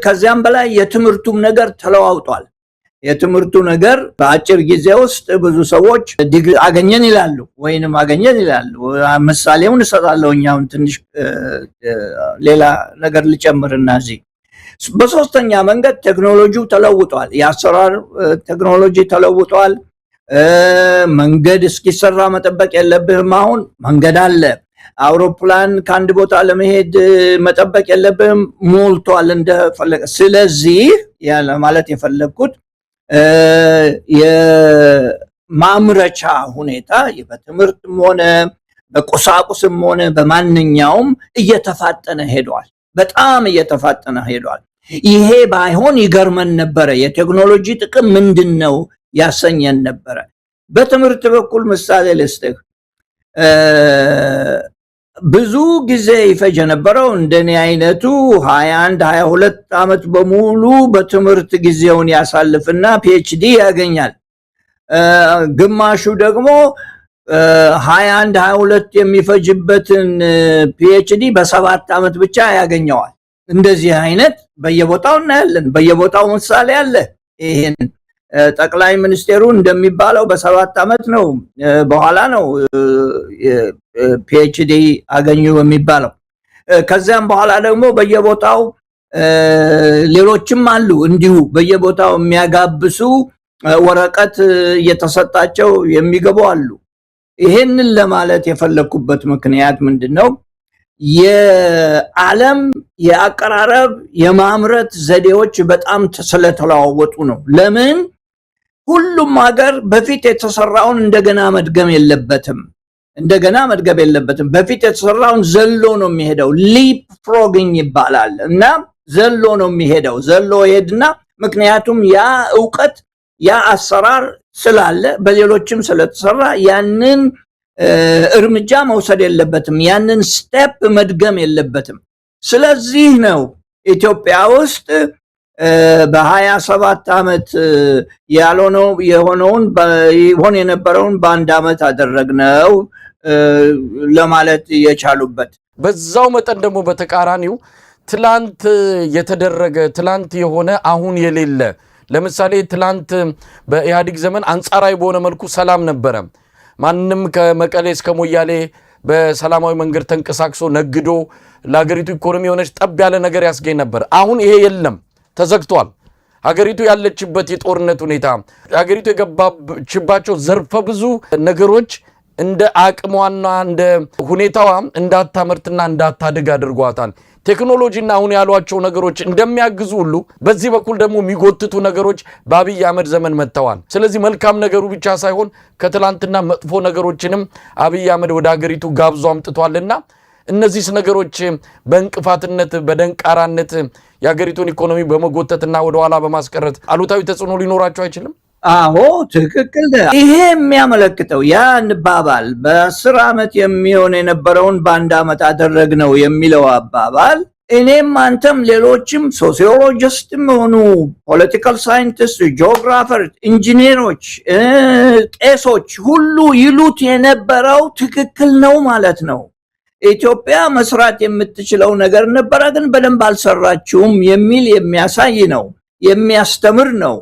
ከዚያም በላይ የትምህርቱም ነገር ተለዋውጧል። የትምህርቱ ነገር በአጭር ጊዜ ውስጥ ብዙ ሰዎች ዲግሪ አገኘን ይላሉ ወይንም አገኘን ይላሉ። ምሳሌውን እሰጣለሁ። አሁን ትንሽ ሌላ ነገር ልጨምርና እዚህ በሶስተኛ መንገድ ቴክኖሎጂው ተለውጧል። የአሰራር ቴክኖሎጂ ተለውጧል። መንገድ እስኪሰራ መጠበቅ የለብህም። አሁን መንገድ አለ። አውሮፕላን ከአንድ ቦታ ለመሄድ መጠበቅ የለብህም፣ ሞልቷል እንደፈለገ። ስለዚህ ያለ ማለት የፈለግኩት የማምረቻ ሁኔታ በትምህርትም ሆነ በቁሳቁስም ሆነ በማንኛውም እየተፋጠነ ሄዷል። በጣም እየተፋጠነ ሄዷል። ይሄ ባይሆን ይገርመን ነበረ። የቴክኖሎጂ ጥቅም ምንድነው ያሰኘን ነበረ። በትምህርት በኩል ምሳሌ ልስጥህ። ብዙ ጊዜ ይፈጅ የነበረው እንደኔ አይነቱ 21 22 ዓመት በሙሉ በትምህርት ጊዜውን ያሳልፍና ፒኤችዲ ያገኛል። ግማሹ ደግሞ 21 22 የሚፈጅበትን ፒኤችዲ በ7 ዓመት ብቻ ያገኘዋል። እንደዚህ አይነት በየቦታው እናያለን። በየቦታው ምሳሌ አለ። ይሄን ጠቅላይ ሚኒስቴሩ እንደሚባለው በ7 ዓመት ነው በኋላ ነው ፒኤችዲ አገኙ የሚባለው። ከዚያም በኋላ ደግሞ በየቦታው ሌሎችም አሉ እንዲሁ በየቦታው የሚያጋብሱ ወረቀት እየተሰጣቸው የሚገቡ አሉ። ይሄንን ለማለት የፈለኩበት ምክንያት ምንድነው? የዓለም የአቀራረብ የማምረት ዘዴዎች በጣም ስለተለዋወጡ ነው። ለምን ሁሉም ሀገር በፊት የተሰራውን እንደገና መድገም የለበትም። በፊት የተሰራውን ዘሎ ነው የሚሄደው። ሊፕ ፍሮጊንግ ይባላል እና ዘሎ ነው የሚሄደው። ዘሎ ይሄድና ምክንያቱም ያ ዕውቀት ያ አሰራር ስላለ በሌሎችም ስለተሰራ ያንን እርምጃ መውሰድ የለበትም። ያንን ስቴፕ መድገም የለበትም። ስለዚህ ነው ኢትዮጵያ ውስጥ በ27 ዓመት ያልሆነው የሆነውን ይሆን የነበረውን በአንድ ዓመት አደረግነው ለማለት የቻሉበት። በዛው መጠን ደግሞ በተቃራኒው ትላንት የተደረገ ትላንት የሆነ አሁን የሌለ ለምሳሌ ትላንት በኢህአዴግ ዘመን አንጻራዊ በሆነ መልኩ ሰላም ነበረ። ማንንም ከመቀሌ እስከ ሞያሌ በሰላማዊ መንገድ ተንቀሳቅሶ ነግዶ ለሀገሪቱ ኢኮኖሚ የሆነች ጠብ ያለ ነገር ያስገኝ ነበር። አሁን ይሄ የለም፣ ተዘግቷል። ሀገሪቱ ያለችበት የጦርነት ሁኔታ፣ ሀገሪቱ የገባችባቸው ዘርፈ ብዙ ነገሮች እንደ አቅሟና እንደ ሁኔታዋ እንዳታመርትና እንዳታድግ አድርጓታል። ቴክኖሎጂና አሁን ያሏቸው ነገሮች እንደሚያግዙ ሁሉ በዚህ በኩል ደግሞ የሚጎትቱ ነገሮች በአብይ አህመድ ዘመን መጥተዋል። ስለዚህ መልካም ነገሩ ብቻ ሳይሆን ከትላንትና መጥፎ ነገሮችንም አብይ አህመድ ወደ ሀገሪቱ ጋብዞ አምጥቷልና እነዚህ ነገሮች በእንቅፋትነት በደንቃራነት የሀገሪቱን ኢኮኖሚ በመጎተትና ወደ ኋላ በማስቀረት አሉታዊ ተጽዕኖ ሊኖራቸው አይችልም? አዎ ትክክል። ይሄ የሚያመለክተው ያ አባባል በ10 ዓመት የሚሆን የነበረውን በአንድ ዓመት አደረግነው የሚለው አባባል እኔም አንተም ሌሎችም ሶሲዮሎጂስትም ሆኑ ፖለቲካል ሳይንቲስት፣ ጂኦግራፈር፣ ኢንጂነሮች፣ ቄሶች ሁሉ ይሉት የነበረው ትክክል ነው ማለት ነው። ኢትዮጵያ መስራት የምትችለው ነገር ነበረ፣ ግን በደንብ አልሰራችውም የሚል የሚያሳይ ነው፣ የሚያስተምር ነው።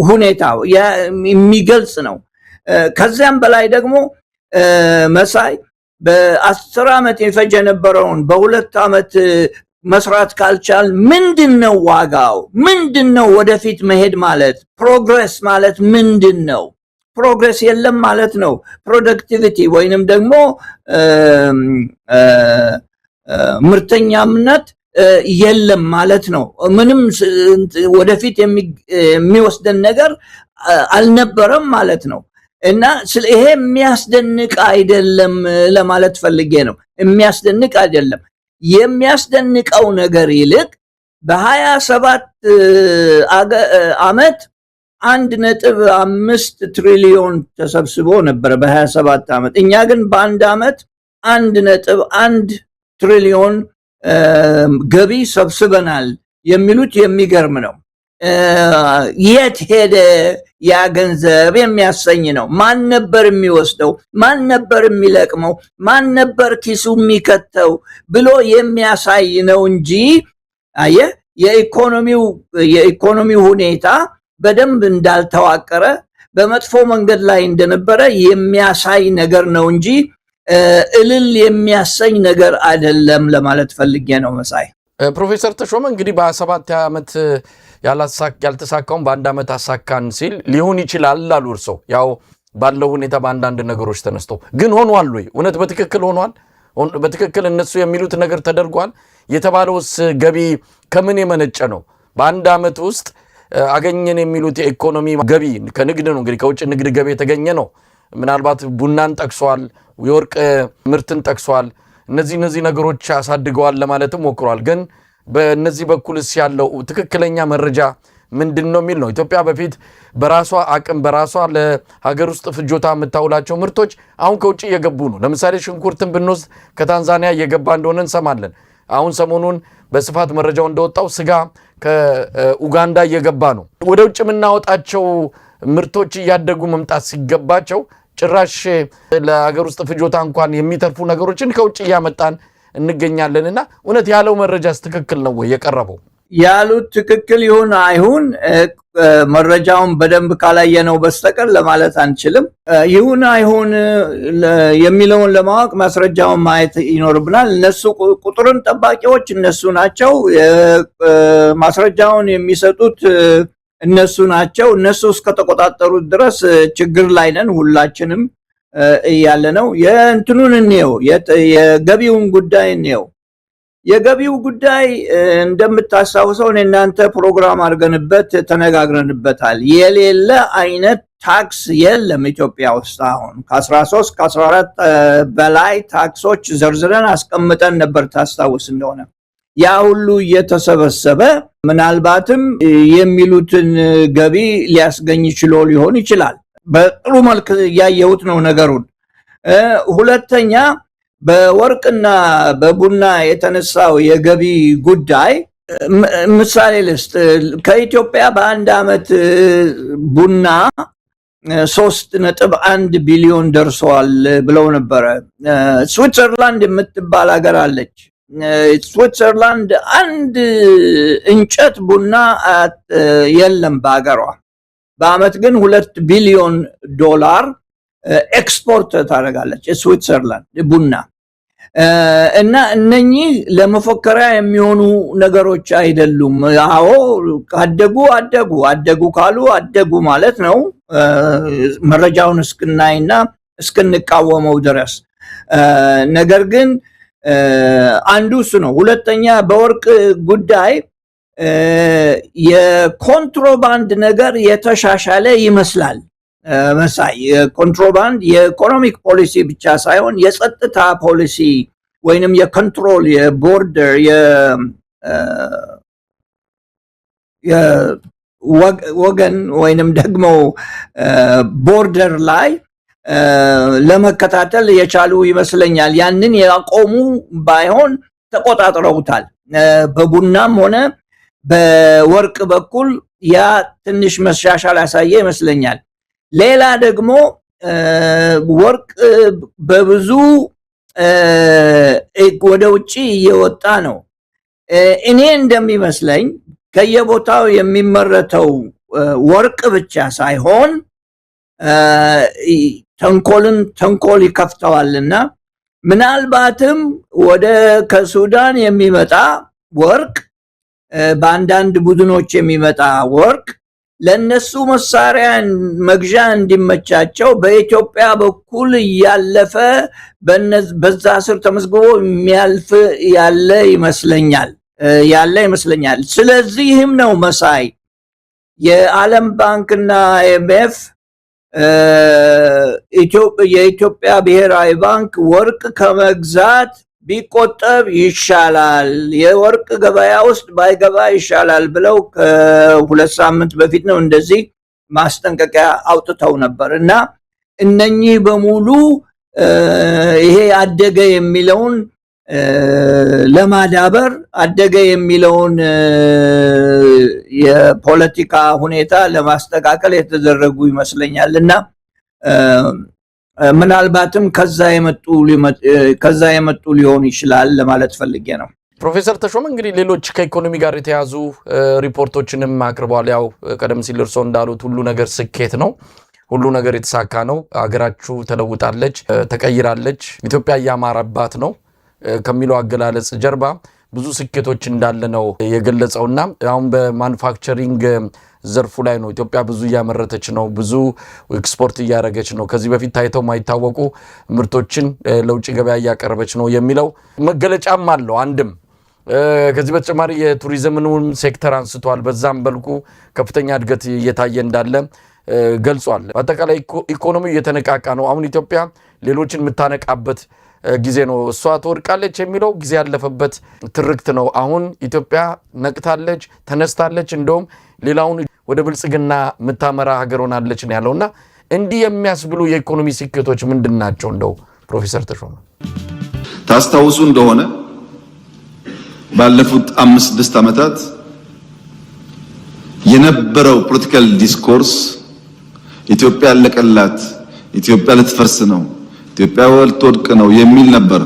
ሁኔታው የሚገልጽ ነው። ከዚያም በላይ ደግሞ መሳይ በ10 ዓመት የፈጀ የነበረውን በ2 ዓመት መስራት ካልቻል ምንድነው ዋጋው? ምንድነው ወደፊት መሄድ ማለት? ፕሮግሬስ ማለት ምንድነው? ፕሮግሬስ የለም ማለት ነው። ፕሮዳክቲቪቲ ወይንም ደግሞ ምርተኛነት የለም ማለት ነው። ምንም ወደፊት የሚወስደን ነገር አልነበረም ማለት ነው። እና ይሄ የሚያስደንቅ አይደለም ለማለት ፈልጌ ነው። የሚያስደንቅ አይደለም። የሚያስደንቀው ነገር ይልቅ በ27 ዓመት 1.5 ትሪሊዮን ተሰብስቦ ነበር በ27 ዓመት። እኛ ግን በአንድ ዓመት 1.1 ትሪሊዮን ገቢ ሰብስበናል የሚሉት የሚገርም ነው። የት ሄደ ያ ገንዘብ የሚያሰኝ ነው። ማን ነበር የሚወስደው? ማን ነበር የሚለቅመው? ማን ነበር ኪሱ የሚከተው ብሎ የሚያሳይ ነው እንጂ አየህ የኢኮኖሚው ሁኔታ በደንብ እንዳልተዋቀረ በመጥፎ መንገድ ላይ እንደነበረ የሚያሳይ ነገር ነው እንጂ እልል የሚያሰኝ ነገር አይደለም ለማለት ፈልጌ ነው። መሳይ ፕሮፌሰር ተሾመ እንግዲህ በ27 ዓመት ያልተሳካውን በአንድ ዓመት አሳካን ሲል ሊሆን ይችላል አሉ እርሶ። ያው ባለው ሁኔታ በአንዳንድ ነገሮች ተነስቶ ግን ሆኗል ወይ? እውነት በትክክል ሆኗል? በትክክል እነሱ የሚሉት ነገር ተደርጓል? የተባለውስ ገቢ ከምን የመነጨ ነው? በአንድ ዓመት ውስጥ አገኘን የሚሉት የኢኮኖሚ ገቢ ከንግድ ነው። እንግዲህ ከውጭ ንግድ ገቢ የተገኘ ነው። ምናልባት ቡናን ጠቅሷል፣ የወርቅ ምርትን ጠቅሷል። እነዚህ ነገሮች አሳድገዋል ለማለትም ሞክሯል። ግን በእነዚህ በኩልስ ያለው ትክክለኛ መረጃ ምንድን ነው የሚል ነው። ኢትዮጵያ በፊት በራሷ አቅም በራሷ ለሀገር ውስጥ ፍጆታ የምታውላቸው ምርቶች አሁን ከውጭ እየገቡ ነው። ለምሳሌ ሽንኩርትን ብንወስድ ከታንዛኒያ እየገባ እንደሆነ እንሰማለን። አሁን ሰሞኑን በስፋት መረጃው እንደወጣው ስጋ ከኡጋንዳ እየገባ ነው። ወደ ውጭ የምናወጣቸው ምርቶች እያደጉ መምጣት ሲገባቸው ጭራሽ ለሀገር ውስጥ ፍጆታ እንኳን የሚተርፉ ነገሮችን ከውጭ እያመጣን እንገኛለንና እውነት ያለው መረጃስ ትክክል ነው ወይ የቀረበው? ያሉት ትክክል ይሁን አይሁን መረጃውን በደንብ ካላየነው በስተቀር ለማለት አንችልም። ይሁን አይሁን የሚለውን ለማወቅ ማስረጃውን ማየት ይኖርብናል። እነሱ ቁጥርን ጠባቂዎች እነሱ ናቸው። ማስረጃውን የሚሰጡት እነሱ ናቸው። እነሱ እስከተቆጣጠሩት ድረስ ችግር ላይ ነን ሁላችንም እያለ ነው። የእንትኑን እንየው፣ የገቢውን ጉዳይ እንየው። የገቢው ጉዳይ እንደምታስታውሰው እናንተ ፕሮግራም አድርገንበት ተነጋግረንበታል። የሌለ አይነት ታክስ የለም ኢትዮጵያ ውስጥ። አሁን ከ13 ከ14 በላይ ታክሶች ዘርዝረን አስቀምጠን ነበር ታስታውስ እንደሆነ። ያ ሁሉ እየተሰበሰበ ምናልባትም የሚሉትን ገቢ ሊያስገኝ ችሎ ሊሆን ይችላል። በጥሩ መልክ ያየሁት ነው ነገሩን። ሁለተኛ በወርቅና በቡና የተነሳው የገቢ ጉዳይ ምሳሌ ልስጥ። ከኢትዮጵያ በአንድ ዓመት ቡና 3.1 ቢሊዮን ደርሷል ብለው ነበረ። ስዊትዘርላንድ የምትባል ሀገር አለች። ስዊትዘርላንድ አንድ እንጨት ቡና የለም በሀገሯ። በአመት ግን $2 ቢሊዮን ኤክስፖርት ታደርጋለች ስዊትዘርላንድ ቡና። እና እነኚህ ለመፎከሪያ የሚሆኑ ነገሮች አይደሉም። አዎ አደጉ ካሉ አደጉ ማለት ነው፣ መረጃውን እስክናይና እስክንቃወመው ድረስ። ነገር ግን አንዱ እሱ ነው። ሁለተኛ በወርቅ ጉዳይ የኮንትሮባንድ ነገር የተሻሻለ ይመስላል መሳይ። የኮንትሮባንድ የኢኮኖሚክ ፖሊሲ ብቻ ሳይሆን የጸጥታ ፖሊሲ ወይንም የኮንትሮል የቦርደር ወገን ወይንም ደግሞ ቦርደር ላይ ለመከታተል የቻሉ ይመስለኛል። ያንን ያቆሙ ባይሆን ተቆጣጥረውታል። በቡናም ሆነ በወርቅ በኩል ያ ትንሽ መሻሻል ያሳየ ይመስለኛል። ሌላ ደግሞ ወርቅ በብዙ ወደ ውጪ እየወጣ ነው። እኔ እንደሚመስለኝ ከየቦታው የሚመረተው ወርቅ ብቻ ሳይሆን ተንኮል ይከፍተዋልና ምናልባትም ወደ ከሱዳን የሚመጣ ወርቅ በአንዳንድ ቡድኖች የሚመጣ ወርቅ ለነሱ መሳሪያ መግዣ እንዲመቻቸው በኢትዮጵያ በኩል ያለፈ በዛ ስር ተመዝግቦ የሚያልፍ ያለ ይመስለኛል። ስለዚህም ነው መሳይ የዓለም ባንክና IMF የኢትዮጵያ ብሔራዊ ባንክ ወርቅ ከመግዛት ቢቆጠብ ይሻላል፣ የወርቅ ገበያ ውስጥ ባይገባ ይሻላል ብለው ከሁለት ሳምንት በፊት ነው እንደዚህ ማስጠንቀቂያ አውጥተው ነበር። እና እነኚህ በሙሉ ይሄ አደገ የሚለውን ለማዳበር አደገ የሚለውን የፖለቲካ ሁኔታ ለማስተካከል የተደረጉ ይመስለኛል። እና ምናልባትም ከዛ የመጡ ሊሆን ይችላል ለማለት ፈልጌ ነው። ፕሮፌሰር ተሾመ እንግዲህ ሌሎች ከኢኮኖሚ ጋር የተያዙ ሪፖርቶችንም አቅርበዋል። ያው ቀደም ሲል እርስዎ እንዳሉት ሁሉ ነገር ስኬት ነው፣ ሁሉ ነገር የተሳካ ነው፣ አገራችሁ ተለውጣለች፣ ተቀይራለች፣ ኢትዮጵያ እያማረባት ነው ከሚለው አገላለጽ ጀርባ ብዙ ስኬቶች እንዳለ ነው የገለጸውና አሁን በማኑፋክቸሪንግ ዘርፉ ላይ ነው ኢትዮጵያ ብዙ እያመረተች ነው፣ ብዙ ኤክስፖርት እያደረገች ነው፣ ከዚህ በፊት ታይተው ማይታወቁ ምርቶችን ለውጭ ገበያ እያቀረበች ነው የሚለው መገለጫም አለው። አንድም ከዚህ በተጨማሪ የቱሪዝምን ሴክተር አንስቷል። በዛም በልኩ ከፍተኛ እድገት እየታየ እንዳለ ገልጿል። በአጠቃላይ ኢኮኖሚው እየተነቃቃ ነው። አሁን ኢትዮጵያ ሌሎችን የምታነቃበት ጊዜ ነው። እሷ ትወድቃለች የሚለው ጊዜ ያለፈበት ትርክት ነው። አሁን ኢትዮጵያ ነቅታለች፣ ተነስታለች፣ እንደውም ሌላውን ወደ ብልጽግና የምታመራ ሀገር ሆናለች ነው ያለውና እንዲህ የሚያስብሉ የኢኮኖሚ ስኬቶች ምንድን ናቸው? እንደው ፕሮፌሰር ተሾመ ታስታውሱ እንደሆነ ባለፉት 5-6 ዓመታት የነበረው ፖለቲካል ዲስኮርስ ኢትዮጵያ አለቀላት፣ ኢትዮጵያ ልትፈርስ ነው፣ ኢትዮጵያ ልትወድቅ ነው የሚል ነበር።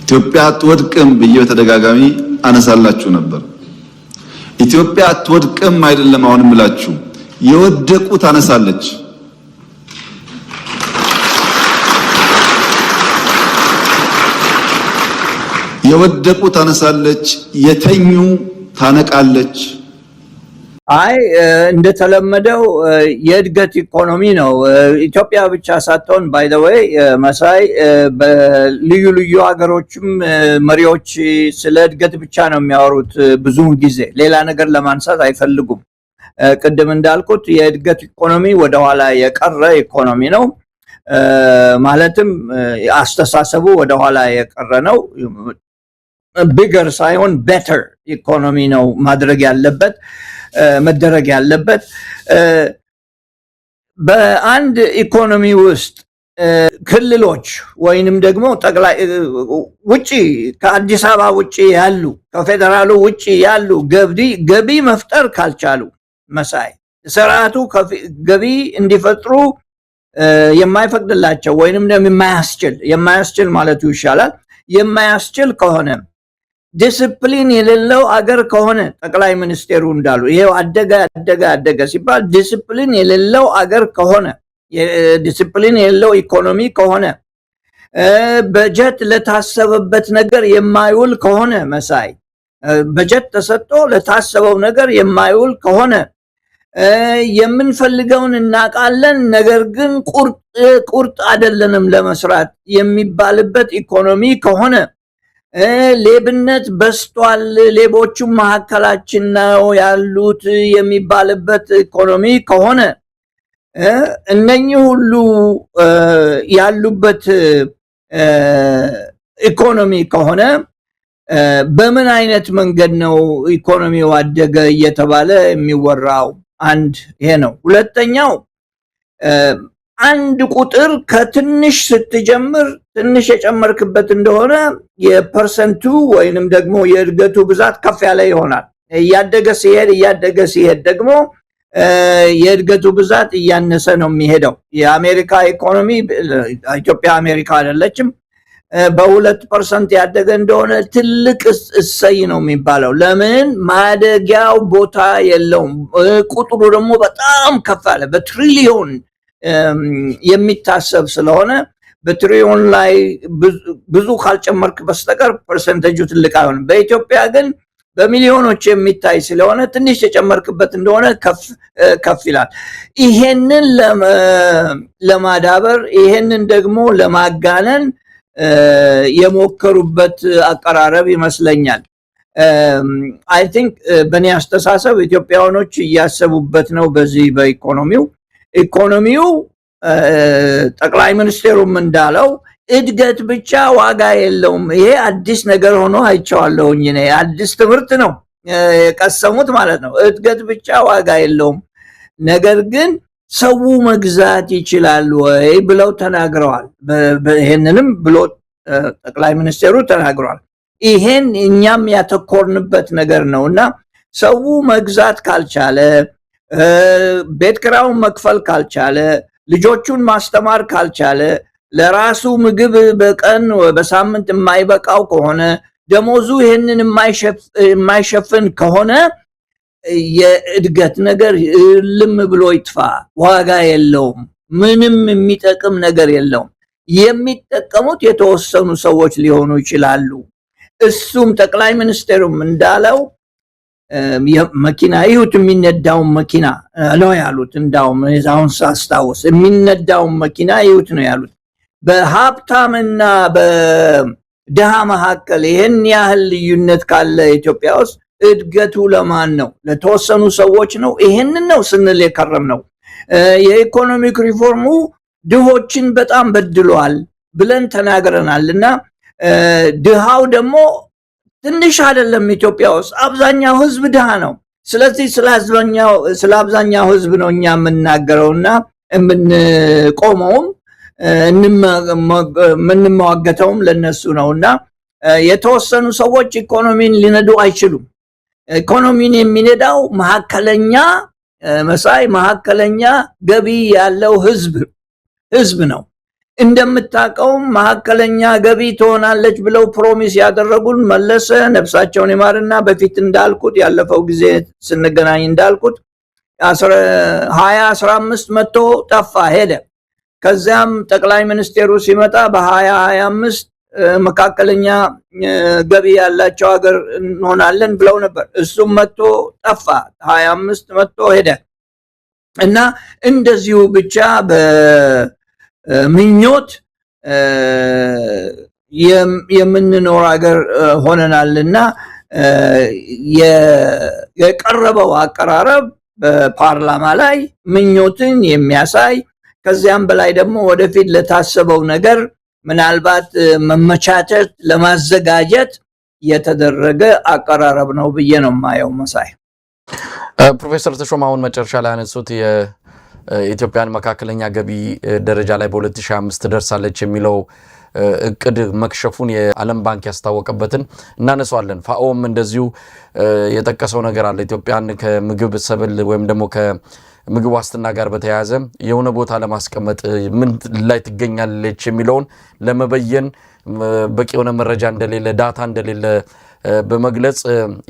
ኢትዮጵያ አትወድቅም ብዬ በተደጋጋሚ አነሳላችሁ ነበር። ኢትዮጵያ አትወድቅም አይደለም አሁን እምላችሁ፣ የወደቁ ታነሳለች። የወደቁ ታነሳለች፣ የተኙ ታነቃለች። አይ እንደተለመደው የእድገት ኢኮኖሚ ነው። ኢትዮጵያ ብቻ ሳትሆን ባይ ዘ ዌይ መሳይ በልዩ ልዩ ሀገሮችም መሪዎች ስለ እድገት ብቻ ነው የሚያወሩት። ብዙውን ጊዜ ሌላ ነገር ለማንሳት አይፈልጉም። ቅድም እንዳልኩት የእድገት ኢኮኖሚ ወደኋላ የቀረ ኢኮኖሚ ነው። ማለትም አስተሳሰቡ ወደኋላ የቀረ ነው። ቢገር ሳይሆን ቤተር ኢኮኖሚ ነው መደረግ ያለበት። በአንድ ኢኮኖሚ ውስጥ ክልሎች ወይንም ደግሞ ጠቅላይ ውጪ ከአዲስ አበባ ውጪ ያሉ ከፌደራሉ ውጪ ያሉ ገቢ መፍጠር ካልቻሉ መሳይ ስርዓቱ ገቢ እንዲፈጥሩ የማይፈቅድላቸው ወይንም ደግሞ የማያስችል ማለቱ ይሻላል የማያስችል ከሆነ ዲስፕሊን የሌለው አገር ከሆነ ጠቅላይ ሚኒስቴሩ እንዳሉ ይሄው አደገ ሲባል ዲስፕሊን የሌለው አገር ከሆነ ዲስፕሊን የሌለው ኢኮኖሚ ከሆነ በጀት ለታሰበበት ነገር የማይውል ከሆነ መሳይ በጀት ተሰጥቶ ለታሰበው ነገር የማይውል ከሆነ የምንፈልገውን እናቃለን ነገር ግን ቁርጥ አይደለንም ለመስራት የሚባልበት ኢኮኖሚ ከሆነ ሌብነት በስቷል ሌቦቹ መሐከላችን ነው ያሉት የሚባልበት ኢኮኖሚ ከሆነ እነኚህ ሁሉ ያሉበት ኢኮኖሚ ከሆነ በምን አይነት መንገድ ነው ኢኮኖሚው አደገ እየተባለ የሚወራው? አንድ ይሄ ነው። ሁለተኛው አንድ ቁጥር ከትንሽ ስትጀምር ትንሽ የጨመርክበት እንደሆነ የፐርሰንቱ ወይንም ደግሞ የእድገቱ ብዛት ከፍ ያለ ይሆናል። እያደገ ሲሄድ ደግሞ የእድገቱ ብዛት እያነሰ ነው የሚሄደው። የአሜሪካ ኢኮኖሚ ኢትዮጵያ አሜሪካ አይደለችም በ2% ያደገ እንደሆነ ትልቅ እሰይ ነው የሚባለው። ለምን ማደጊያው ቦታ የለውም። ቁጥሩ ደግሞ በጣም ከፍ ያለ በትሪሊዮን የሚታሰብ ስለሆነ በትሪሊዮን ላይ ብዙ ካልጨመርክ በስተቀር ፐርሰንቴጁ ትልቅ አይሆንም። በኢትዮጵያ ግን በሚሊዮኖች የሚታይ ስለሆነ ትንሽ የጨመርክበት እንደሆነ ከፍ ይላል። ይሄንን ለማዳበር ይሄንን ደግሞ ለማጋነን የሞከሩበት አቀራረብ ይመስለኛል። አይ ቲንክ በእኔ አስተሳሰብ ኢትዮጵያውያኖች እያሰቡበት ነው። በዚህ በኢኮኖሚው ጠቅላይ ሚኒስቴሩም እንዳለው እድገት ብቻ ዋጋ የለውም። ይሄ አዲስ ነገር ሆኖ አይቼዋለሁኝ እኔ። አዲስ ትምህርት ነው የቀሰሙት ማለት ነው። እድገት ብቻ ዋጋ የለውም ነገር ግን ሰው መግዛት ይችላል ወይ ብለው ተናግረዋል። ይሄንንም ብሎ ጠቅላይ ሚኒስቴሩ ተናግረዋል። ይሄን እኛም ያተኮርንበት ነገር ነውና ሰው መግዛት ካልቻለ ቤት ኪራዩን መክፈል ካልቻለ ልጆቹን ማስተማር ካልቻለ ለራሱ ምግብ በቀን በሳምንት የማይበቃው ከሆነ ደሞዙ ይሄንን የማይሸፍን ከሆነ የእድገት ነገር ልም ብሎ ይጥፋ፣ ዋጋ የለውም፣ ምንም የሚጠቅም ነገር የለውም። የሚጠቀሙት የተወሰኑ ሰዎች ሊሆኑ ይችላሉ። እሱም ጠቅላይ ሚኒስቴሩም እንዳለው መኪና ይሁት የሚነዳውን መኪና ነው ያሉት። እንዳውም አሁን ሳስታውስ የሚነዳውን መኪና ይሁት ነው ያሉት። በሀብታምና በድሃ መካከል ይህን ያህል ልዩነት ካለ ኢትዮጵያ ውስጥ እድገቱ ለማን ነው? ለተወሰኑ ሰዎች ነው። ይሄንን ነው ስንል የከረም ነው። የኢኮኖሚክ ሪፎርሙ ድሆችን በጣም በድሏል ብለን ተናግረናልና ድሃው ደግሞ ትንሽ አይደለም። ኢትዮጵያ ውስጥ አብዛኛው ህዝብ ድሃ ነው። ስለዚህ ስለ አብዛኛው ህዝብ ነው እኛ የምናገረውና የምንቆመውም የምንመዋገተውም ለነሱ ነውና የተወሰኑ ሰዎች ኢኮኖሚን ሊነዱ አይችሉም። ኢኮኖሚን የሚነዳው መካከለኛ ገቢ ያለው ህዝብ ነው። እንደምታውቀው መካከለኛ ገቢ ትሆናለች ብለው ፕሮሚስ ያደረጉን መለሰ ነፍሳቸውን ይማርና በፊት እንዳልኩት ያለፈው ጊዜ ስንገናኝ እንዳልኩት 2015 መጥቶ ጠፋ ሄደ። ከዚያም ጠቅላይ ሚኒስቴሩ ሲመጣ በ2025 መካከለኛ ገቢ ያላቸው ሀገር እንሆናለን ብለው ነበር። እሱም መጥቶ ጠፋ። 25 መጥቶ ሄደ እና እንደዚሁ ብቻ በምኞት የምንኖር ሀገር ሆነናልና የቀረበው አቀራረብ በፓርላማ ላይ ምኞትን የሚያሳይ ከዚያም በላይ ደግሞ ወደፊት ለታሰበው ነገር ምናልባት መመቻቸት ለማዘጋጀት የተደረገ አቀራረብ ነው ብዬ ነው የማየው። መሳይ ፕሮፌሰር ተሾም አሁን መጨረሻ ላይ ያነሱት የኢትዮጵያን መካከለኛ ገቢ ደረጃ ላይ በ2005 ደርሳለች የሚለው እቅድ መክሸፉን የዓለም ባንክ ያስታወቀበትን እናነሳዋለን። ፋኦም እንደዚሁ የጠቀሰው ነገር አለ። ኢትዮጵያን ከምግብ ሰብል ወይም ደግሞ ከምግብ ዋስትና ጋር በተያያዘ የሆነ ቦታ ለማስቀመጥ ምን ላይ ትገኛለች የሚለውን ለመበየን በቂ የሆነ መረጃ እንደሌለ ዳታ እንደሌለ በመግለጽ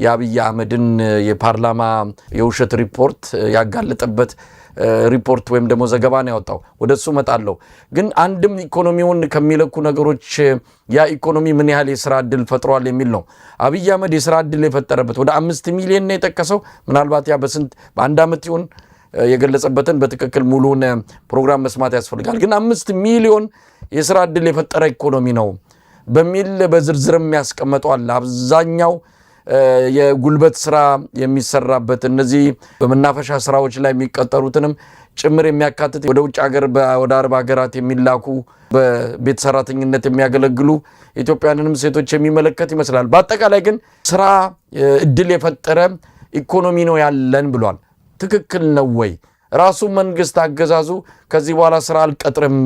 የአብይ አህመድን የፓርላማ የውሸት ሪፖርት ያጋለጠበት ሪፖርት ወይም ደግሞ ዘገባ ነው ያወጣው። ወደሱ መጣለው። ግን አንድም ኢኮኖሚውን ከሚለኩ ነገሮች ያ ኢኮኖሚ ምን ያህል የሥራ ዕድል ፈጥሯል የሚል ነው። አብይ አህመድ የሥራ ዕድል የፈጠረበት ወደ 5 ሚሊዮን ነው የጠቀሰው። ምናልባት ያ በአንድ ዓመት ይሁን የገለጸበትን በትክክል ሙሉን ፕሮግራም መስማት ያስፈልጋል። ግን 5 ሚሊዮን የስራ ዕድል የፈጠረ ኢኮኖሚ ነው በሚል በዝርዝርም ያስቀመጧል። አብዛኛው የጉልበት ስራ የሚሰራበት እነዚህ በመናፈሻ ስራዎች ላይ የሚቀጠሩትንም ጭምር የሚያካትት ወደ ውጭ ሀገር ወደ አረብ ሀገራት የሚላኩ በቤት ሰራተኝነት የሚያገለግሉ ኢትዮጵያውያንንም ሴቶች የሚመለከት ይመስላል። በአጠቃላይ ግን ስራ ዕድል የፈጠረ ኢኮኖሚ ነው ያለን ብሏል። ትክክል ነው ወይ? ራሱ መንግስት አገዛዙ ከዚህ በኋላ ስራ አልቀጥርም፣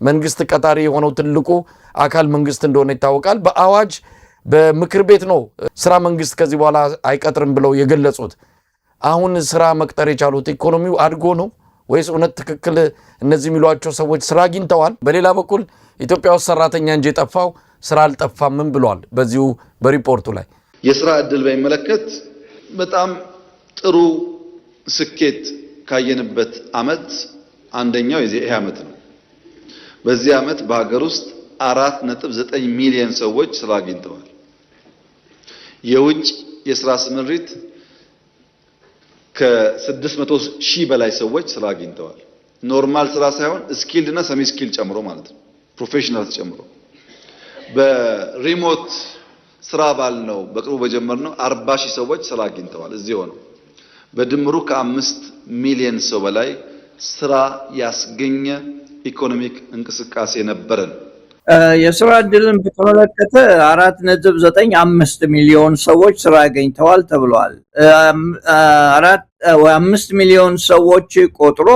መንግስት ቀጣሪ የሆነው ትልቁ አካል መንግስት እንደሆነ ይታወቃል። በአዋጅ በምክር ቤት ነው ስራ መንግስት ከዚህ በኋላ አይቀጥርም ብለው የገለጹት። አሁን ስራ መቅጠር የቻሉት ኢኮኖሚው አድጎ ነው ወይስ እውነት ትክክል እነዚህ የሚሏቸው ሰዎች ስራ አግኝተዋል? በሌላ በኩል ኢትዮጵያ ውስጥ ሰራተኛ እንጂ የጠፋው ስራ አልጠፋምም ብሏል። በዚሁ በሪፖርቱ ላይ የስራ ዕድል በሚመለከት በጣም ጥሩ ስኬት ካየንበት አመት አንደኛው ይሄ አመት ነው። በዚህ አመት በሀገር ውስጥ 4.9 ሚሊዮን ሰዎች ስራ አግኝተዋል። የውጭ የስራ ስምሪት ከ600 ሺህ በላይ ሰዎች ስራ አግኝተዋል። ኖርማል ስራ ሳይሆን ስኪልድ እና ሰሚ ስኪል ጨምሮ ማለት ነው፣ ፕሮፌሽናል ጨምሮ። በሪሞት ስራ ባልነው በቅርቡ በጀመርነው 40 ሺህ ሰዎች ስራ አግኝተዋል እዚህ ሆነው። በድምሩ ከ5 ሚሊዮን ሰው በላይ ስራ ያስገኘ ኢኮኖሚክ እንቅስቃሴ ነበረን። የስራ ዕድልን በተመለከተ 4.95 ሚሊዮን ሰዎች ስራ አግኝተዋል ተብሏል። 5 ሚሊዮን ሰዎች ቆጥሮ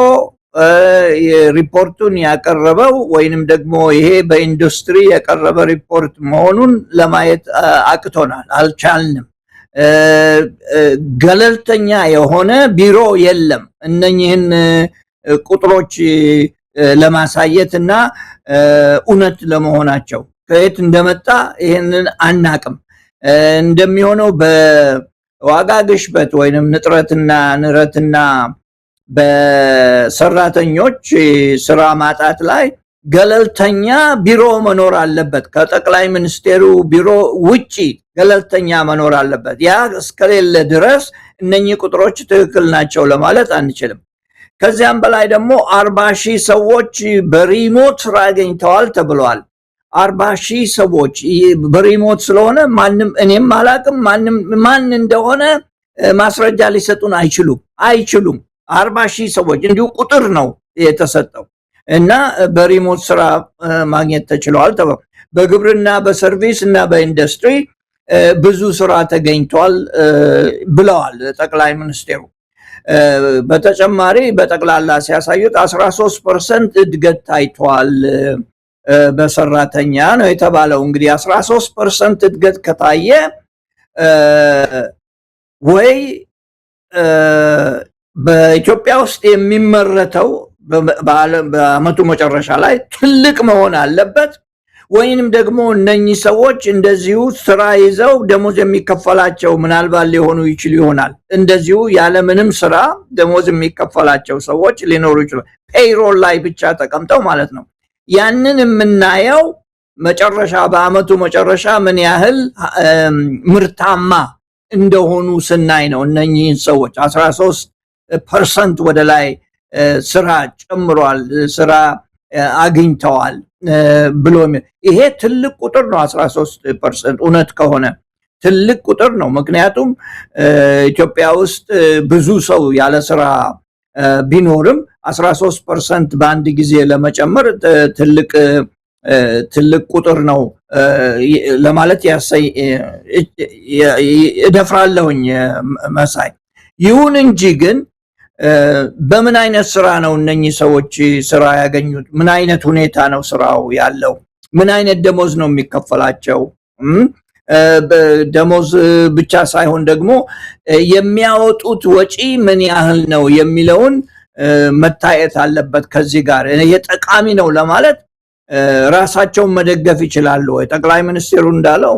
ሪፖርቱን ያቀረበው ወይንም ደግሞ ይሄ በኢንዱስትሪ የቀረበ ሪፖርት መሆኑን ለማየት አቅቶናል፣ አልቻልንም። ገለልተኛ የሆነ ቢሮ የለም እነኚህን ቁጥሮች ለማሳየት እና እውነት ለመሆናቸው ከየት እንደመጣ ይሄንን አናቅም። እንደሚሆነው በዋጋ ግሽበት ወይንም ንረትና በሰራተኞች ስራ ማጣት ላይ ገለልተኛ ቢሮ መኖር አለበት። ከጠቅላይ ሚኒስቴሩ ቢሮ ውጪ ገለልተኛ መኖር አለበት። ያ እስከሌለ ድረስ እነኚህ ቁጥሮች ትክክል ናቸው ለማለት አንችልም። ከዚያም በላይ ደግሞ 40 ሺህ ሰዎች በሪሞት ስራ አግኝተዋል ተብሏል። 40 ሺህ ሰዎች በሪሞት ስለሆነ ማንም እኔም አላቅም ማን እንደሆነ ማስረጃ ሊሰጡን አይችሉም። 40 ሺህ ሰዎች እንዲሁ ቁጥር ነው የተሰጠው እና በሪሞት ስራ ማግኘት ተችሏል ተብሏል። በግብርና በሰርቪስ እና በኢንዱስትሪ ብዙ ስራ ተገኝቷል ብለዋል ጠቅላይ ሚኒስቴሩ። በተጨማሪ በጠቅላላ ሲያሳዩት 13% እድገት ታይቷል በሰራተኛ ነው የተባለው። እንግዲህ 13% እድገት ከታየ ወይ በኢትዮጵያ ውስጥ የሚመረተው በአመቱ መጨረሻ ላይ ትልቅ መሆን አለበት፣ ወይንም ደግሞ እነኚህ ሰዎች እንደዚሁ ስራ ይዘው ደሞዝ የሚከፈላቸው ምናልባት ሊሆኑ ይችሉ ይሆናል። እንደዚሁ ያለምንም ስራ ደሞዝ የሚከፈላቸው ሰዎች ሊኖሩ ይችላል፣ ፔይሮል ላይ ብቻ ተቀምጠው ማለት ነው። ያንን የምናየው መጨረሻ በአመቱ መጨረሻ ምን ያህል ምርታማ እንደሆኑ ስናይ ነው። እነኚህን ሰዎች 13% ወደ ላይ ስራ ጨምሯል፣ ስራ አግኝተዋል ብሎ ይሄ ትልቅ ቁጥር ነው። 13% እውነት ከሆነ ትልቅ ቁጥር ነው። ምክንያቱም ኢትዮጵያ ውስጥ ብዙ ሰው ያለ ስራ ቢኖርም 13% በአንድ ጊዜ ለመጨመር ትልቅ ቁጥር ነው ለማለት እደፍራለሁኝ መሳይ። ይሁን እንጂ ግን በምን አይነት ስራ ነው እነኚህ ሰዎች ስራ ያገኙት? ምን አይነት ሁኔታ ነው ስራው ያለው? ምን አይነት ደሞዝ ነው የሚከፈላቸው? ደሞዝ ብቻ ሳይሆን ደግሞ የሚያወጡት ወጪ ምን ያህል ነው የሚለውን መታየት አለበት። ከዚህ ጋር የጠቃሚ ነው ለማለት ራሳቸውን መደገፍ ይችላሉ ወይ? ጠቅላይ ሚኒስትሩ እንዳለው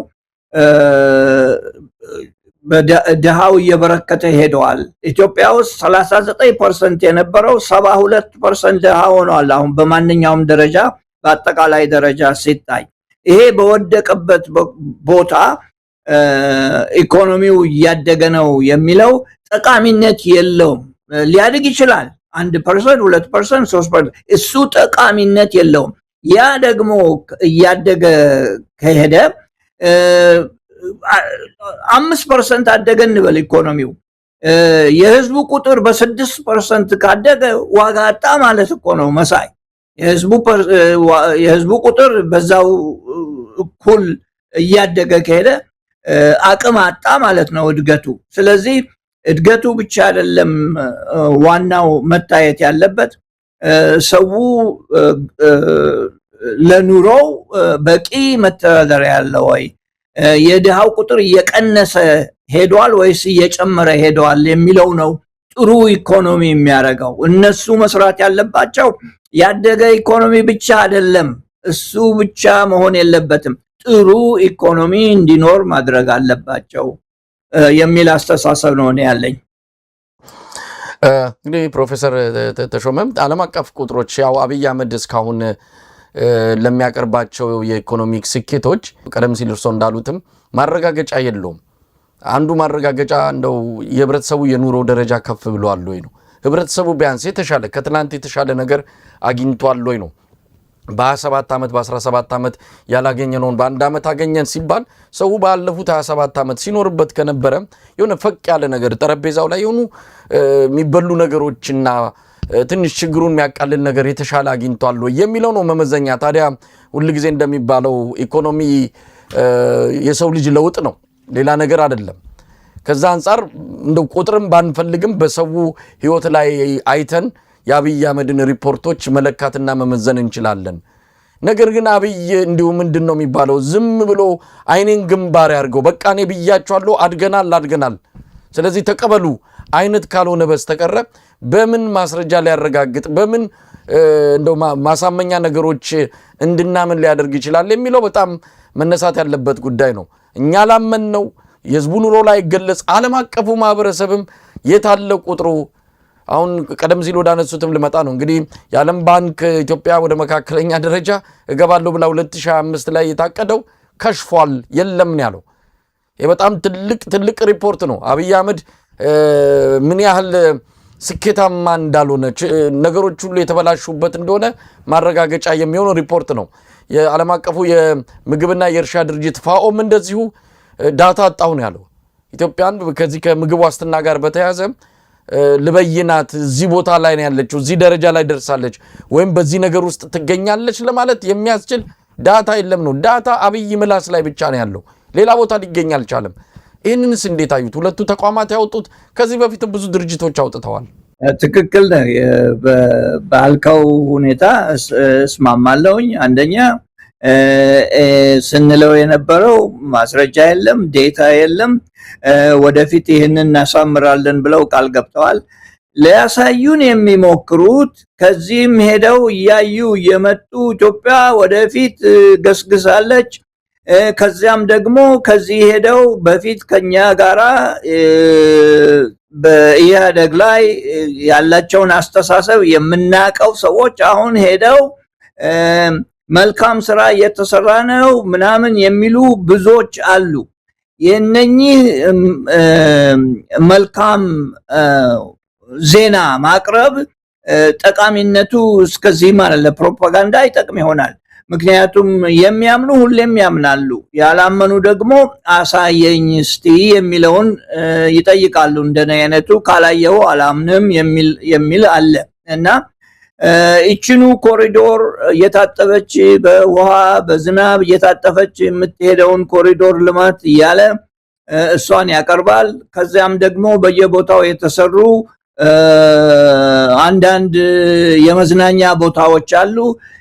ድሃው እየበረከተ ሄደዋል። ኢትዮጵያ ውስጥ 39% የነበረው 72% ድሃ ሆኗል። አሁን በማንኛውም ደረጃ በአጠቃላይ ደረጃ ሲታይ ይሄ በወደቀበት ቦታ ኢኮኖሚው እያደገ ነው የሚለው ጠቃሚነት የለውም። ሊያድግ ይችላል 1%፣ 2%፣ 3%። እሱ ጠቃሚነት የለውም። ያ ደግሞ እያደገ ከሄደ 5% አደገ እንበል ኢኮኖሚው፣ የህዝቡ ቁጥር በ6% ካደገ ዋጋ አጣ ማለት እኮ ነው መሳይ። የህዝቡ ቁጥር በዛው እኩል እያደገ ከሄደ አቅም አጣ ማለት ነው እድገቱ። ስለዚህ እድገቱ ብቻ አይደለም ዋናው መታየት ያለበት፣ ሰው ለኑሮው በቂ መተዳደሪያ ያለው ወይ፣ የድሃው ቁጥር እየቀነሰ ሄዷል ወይስ እየጨመረ ሄዷል የሚለው ነው ጥሩ ኢኮኖሚ የሚያደርገው። እነሱ መስራት ያለባቸው ያደገ ኢኮኖሚ ብቻ አይደለም፣ እሱ ብቻ መሆን የለበትም፣ ጥሩ ኢኮኖሚ እንዲኖር ማድረግ አለባቸው የሚል አስተሳሰብ ነው ያለኝ። እንግዲህ ፕሮፌሰር ተሾመም ዓለም አቀፍ ቁጥሮች ያው አብይ አህመድ እስካሁን ለሚያቀርባቸው የኢኮኖሚክ ስኬቶች ቀደም ሲል እርሶ እንዳሉትም ማረጋገጫ የለውም። አንዱ ማረጋገጫ እንደው የህብረተሰቡ የኑሮ ደረጃ ከፍ ብሏል ወይ ነው። ህብረተሰቡ ቢያንስ የተሻለ ከትላንት የተሻለ ነገር አግኝቷል ወይ ነው። በ27 ዓመት በ17 ዓመት ያላገኘነውን በአንድ ዓመት አገኘን ሲባል ሰው ባለፉት 27 ዓመት ሲኖርበት ከነበረ የሆነ ፈቅ ያለ ነገር ጠረጴዛው ላይ የሆኑ የሚበሉ ነገሮችና ትንሽ ችግሩን የሚያቃልል ነገር የተሻለ አግኝቷል ወይ የሚለው ነው መመዘኛ። ታዲያ ሁልጊዜ እንደሚባለው ኢኮኖሚ የሰው ልጅ ለውጥ ነው፣ ሌላ ነገር አይደለም። ከዛ አንፃር እንደው ቁጥርም ባንፈልግም በሰው ህይወት ላይ አይተን የአብይ አህመድን ሪፖርቶች መለካትና መመዘን እንችላለን። ነገር ግን አብይ እንዲሁ ምንድነው የሚባለው ዝም ብሎ አይኔን ግንባር ያርገው በቃ እኔ ብያቸዋለሁ አድገናል ስለዚህ ተቀበሉ አይነት ካልሆነ በስተቀር በምን ማስረጃ ሊያረጋግጥ በምን እንደው ማሳመኛ ነገሮች እንድናምን ሊያደርግ ይችላል የሚለው በጣም መነሳት ያለበት ጉዳይ ነው። እኛ ላመን ነው የህዝቡ ኑሮ ላይ ገለጽ ዓለም አቀፉ ማህበረሰብም የታለ ቁጥሩ አሁን ቀደም ሲል ወዳነሱትም ልመጣ ነው። እንግዲህ የዓለም ባንክ ኢትዮጵያ ወደ መካከለኛ ደረጃ እገባለሁ ብላ 2025 ላይ የታቀደው ከሽፏል የለም ነው ያለው። በጣም ትልቅ ሪፖርት ነው። አብይ አህመድ ምን ያህል ስኬታማ እንዳልሆነ ነገሮች ሁሉ የተበላሹበት እንደሆነ ማረጋገጫ የሚሆን ሪፖርት ነው። የዓለም አቀፉ የምግብና የእርሻ ድርጅት ፋኦም እንደዚሁ ዳታ አጣው ነው ያለው። ኢትዮጵያን ከዚህ ከምግብ ዋስትና ጋር በተያያዘ ልበይናት እዚህ ቦታ ላይ ነው ያለችው እዚህ ደረጃ ላይ ደርሳለች ወይም በዚህ ነገር ውስጥ ትገኛለች ለማለት የሚያስችል ዳታ የለም ነው። ዳታ አብይ ምላስ ላይ ብቻ ነው ያለው፣ ሌላ ቦታ ሊገኝ አልቻለም። ይህንንስ እንዴት አዩት? ሁለቱ ተቋማት ያወጡት ከዚህ በፊት ብዙ ድርጅቶች አውጥተዋል። ትክክል ነው ባልከው ሁኔታ እስማማለሁኝ። አንደኛ ስንለው የነበረው ማስረጃ የለም፣ ዴታ የለም፣ ወደፊት ይህንን እናሳምራለን ብለው ቃል ገብተዋል። ሊያሳዩን የሚሞክሩት ከዚህም ሄደው እያዩ የመጡ ኢትዮጵያ ወደፊት ገስግሳለች፣ ከዚያም ደግሞ ከዚህ ሄደው በፊት ከኛ ጋራ በኢህአደግ ላይ ያላቸውን አስተሳሰብ የምናቀው ሰዎች አሁን ሄደው መልካም ስራ እየተሰራ ነው ምናምን የሚሉ ብዙዎች አሉ። የነኚህ መልካም ዜና ማቅረብ ጠቃሚነቱ እስከዚህ ማለት ለፕሮፓጋንዳ ይጠቅም ይሆናል። ምክንያቱም የሚያምኑ ሁሌም ያምናሉ፣ ያላመኑ ደግሞ አሳየኝ እስቲ የሚለውን ይጠይቃሉ። እንደኔ አይነቱ ካላየው አላምንም የሚል አለ እና እቺኑ ኮሪዶር እየታጠፈች በውሃ በዝናብ እየታጠፈች የምትሄደውን ኮሪዶር ልማት እያለ እሷን ያቀርባል። ከዚያም ደግሞ በየቦታው የተሰሩ አንዳንድ የመዝናኛ ቦታዎች አሉ።